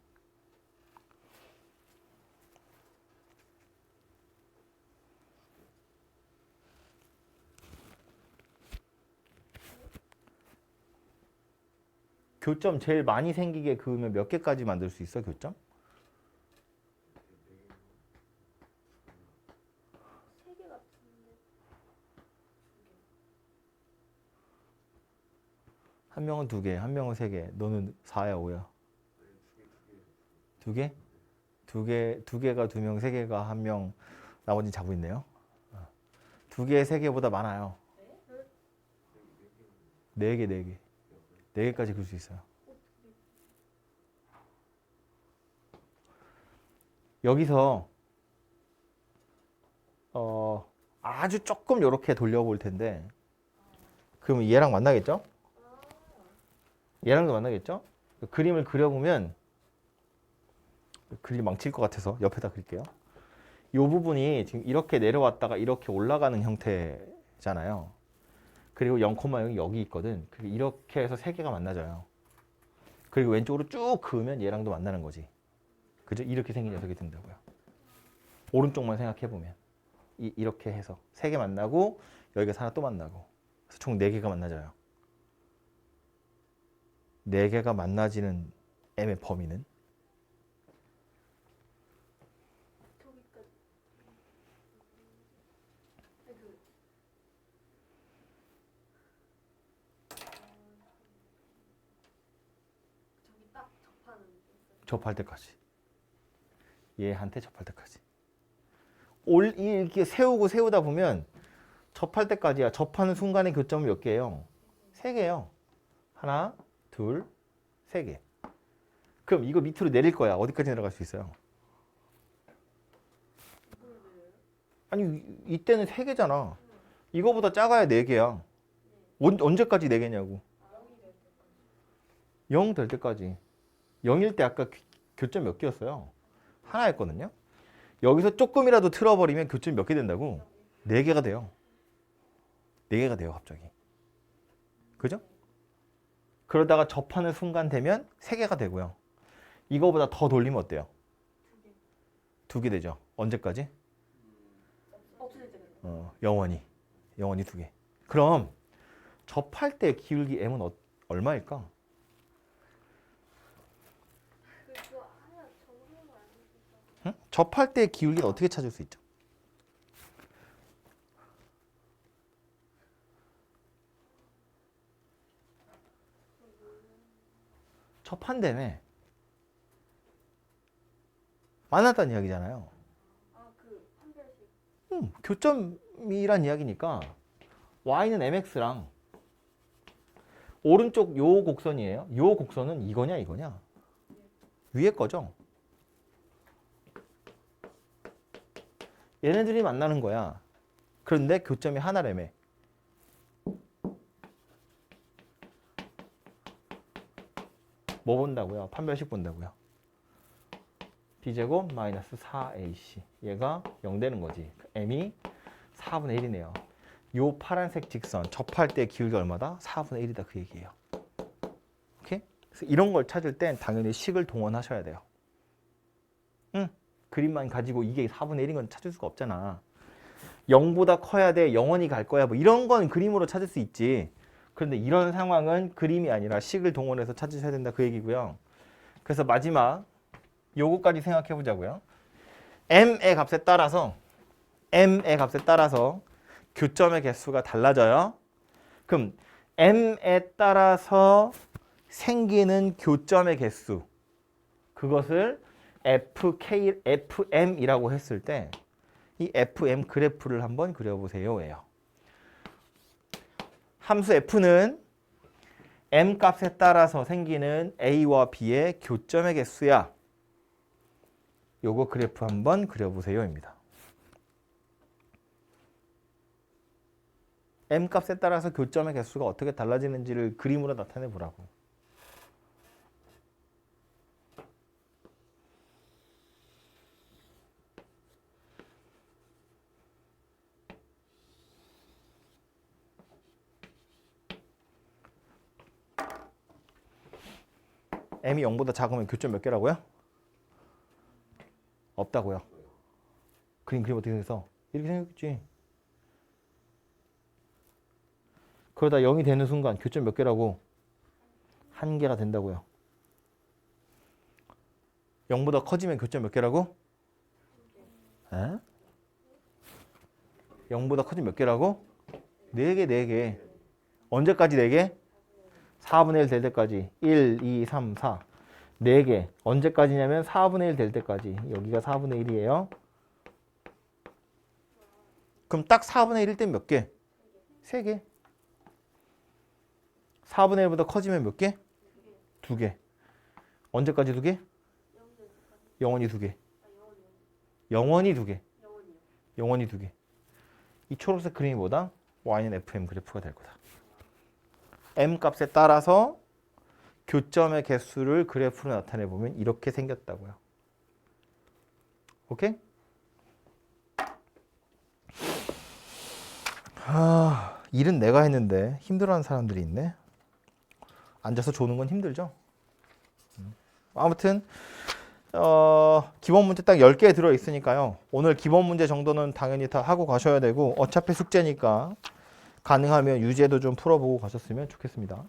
교점 제일 많이 생기게 그으면 몇 개까지 만들 수 있어, 교점? 한 명은 2개, 한 명은 3개. 너는 4야, 5야? 2개? 2개가 2명, 3개가 1명, 나머지는 자고 있네요. 2개, 3개보다 많아요. 4개, 4개. 4개까지 그릴 수 있어요. 여기서 아주 조금 이렇게 돌려볼 텐데 그러면 얘랑 만나겠죠? 얘랑도 만나겠죠? 그림을 그려보면 그림 망칠 것 같아서 옆에다 그릴게요. 이 부분이 지금 이렇게 내려왔다가 이렇게 올라가는 형태잖아요. 그리고 0,0이 여기 있거든. 그리고 이렇게 해서 3개가 만나져요. 그리고 왼쪽으로 쭉 그으면 얘랑도 만나는 거지. 그죠? 이렇게 생긴 녀석이 된다고요. 오른쪽만 생각해보면 이렇게 해서 3개 만나고 여기가 하나 또 만나고 그래서 총 4개가 만나져요. 4개가 만나지는 m의 범위는 접할 때까지. 얘한테 접할 때까지. 이렇게 세우다 보면 접할 때까지야. 접하는 순간의 교점은 몇 개예요? 3개예요. 하나, 둘, 3개. 그럼 이거 밑으로 내릴 거야. 어디까지 내려갈 수 있어요? 아니 이때는 3개잖아. 이거보다 작아야 4개야. 언제까지 4개냐고. 0 될 때까지. 0일 때 아까 교점 몇 개였어요? 하나였거든요. 여기서 조금이라도 틀어버리면 교점이 몇 개 된다고? 4개가 돼요. 4개가 돼요 갑자기. 그죠? 그러다가 접하는 순간 되면 3개가 되고요. 이거보다 더 돌리면 어때요? 2개 되죠. 언제까지? 영원히 2개. 그럼 접할 때 기울기 m은 얼마일까? 응? 접할 때 기울기는 어떻게 찾을 수 있죠? 접한다며. 만났다는 이야기잖아요. 아그 판별식. 교점이란 이야기니까 y는 mx랑 오른쪽 요 곡선이에요. 요 곡선은 이거냐 이거냐? 위에 거죠. 얘네들이 만나는 거야. 그런데 교점이 하나라며. 뭐 본다고요? 판별식 본다고요. b제곱 마이너스 4ac. 얘가 0 되는 거지. m이 4분의 1이네요. 요 파란색 직선 접할 때 기울기 얼마다? 4분의 1이다 그 얘기예요. 오케이? 그래서 이런 걸 찾을 땐 당연히 식을 동원하셔야 돼요. 그림만 가지고 이게 4분의 1인 건 찾을 수가 없잖아. 0보다 커야 돼, 영원히 갈 거야, 뭐 이런 건 그림으로 찾을 수 있지. 그런데 이런 상황은 그림이 아니라 식을 동원해서 찾으셔야 된다 그 얘기고요. 그래서 마지막 요거까지 생각해 보자고요. m의 값에 따라서 교점의 개수가 달라져요. 그럼 m에 따라서 생기는 교점의 개수, 그것을 fm이라고 했을 때 이 fm 그래프를 한번 그려보세요. 예요. 함수 f는 m 값에 따라서 생기는 a와 b의 교점의 개수야. 요거 그래프 한번 그려보세요입니다. m 값에 따라서 교점의 개수가 어떻게 달라지는지를 그림으로 나타내 보라고. m이 0보다 작으면 교점 몇 개라고요? 없다고요. 그림 어떻게 생겼어? 이렇게 생겼지. 그러다 0이 되는 순간 교점 몇 개라고? 1개가 된다고요. 0보다 커지면 교점 몇 개라고? 에? 0보다 커지면 몇 개라고? 4개, 4개. 언제까지 4개? 4분의 1 될 때까지. 1, 2, 3, 4. 4개. 언제까지냐면 4분의 1 될 때까지. 여기가 4분의 1이에요. 그럼 딱 4분의 1일 땐 몇 개? 3개. 4분의 1보다 커지면 몇 개? 2개. 언제까지 2개? 영원히 2개. 영원히 2개. 영원히 2개. 이 초록색 그림이 뭐다? y는 fm 그래프가 될 거다. m 값에 따라서 교점의 개수를 그래프로 나타내 보면 이렇게 생겼다고요. 오케이? 일은 내가 했는데 힘들어하는 사람들이 있네. 앉아서 조는 건 힘들죠. 아무튼 기본 문제 딱 10개 들어있으니까요. 오늘 기본 문제 정도는 당연히 다 하고 가셔야 되고 어차피 숙제니까 가능하면 유제도 좀 풀어보고 가셨으면 좋겠습니다.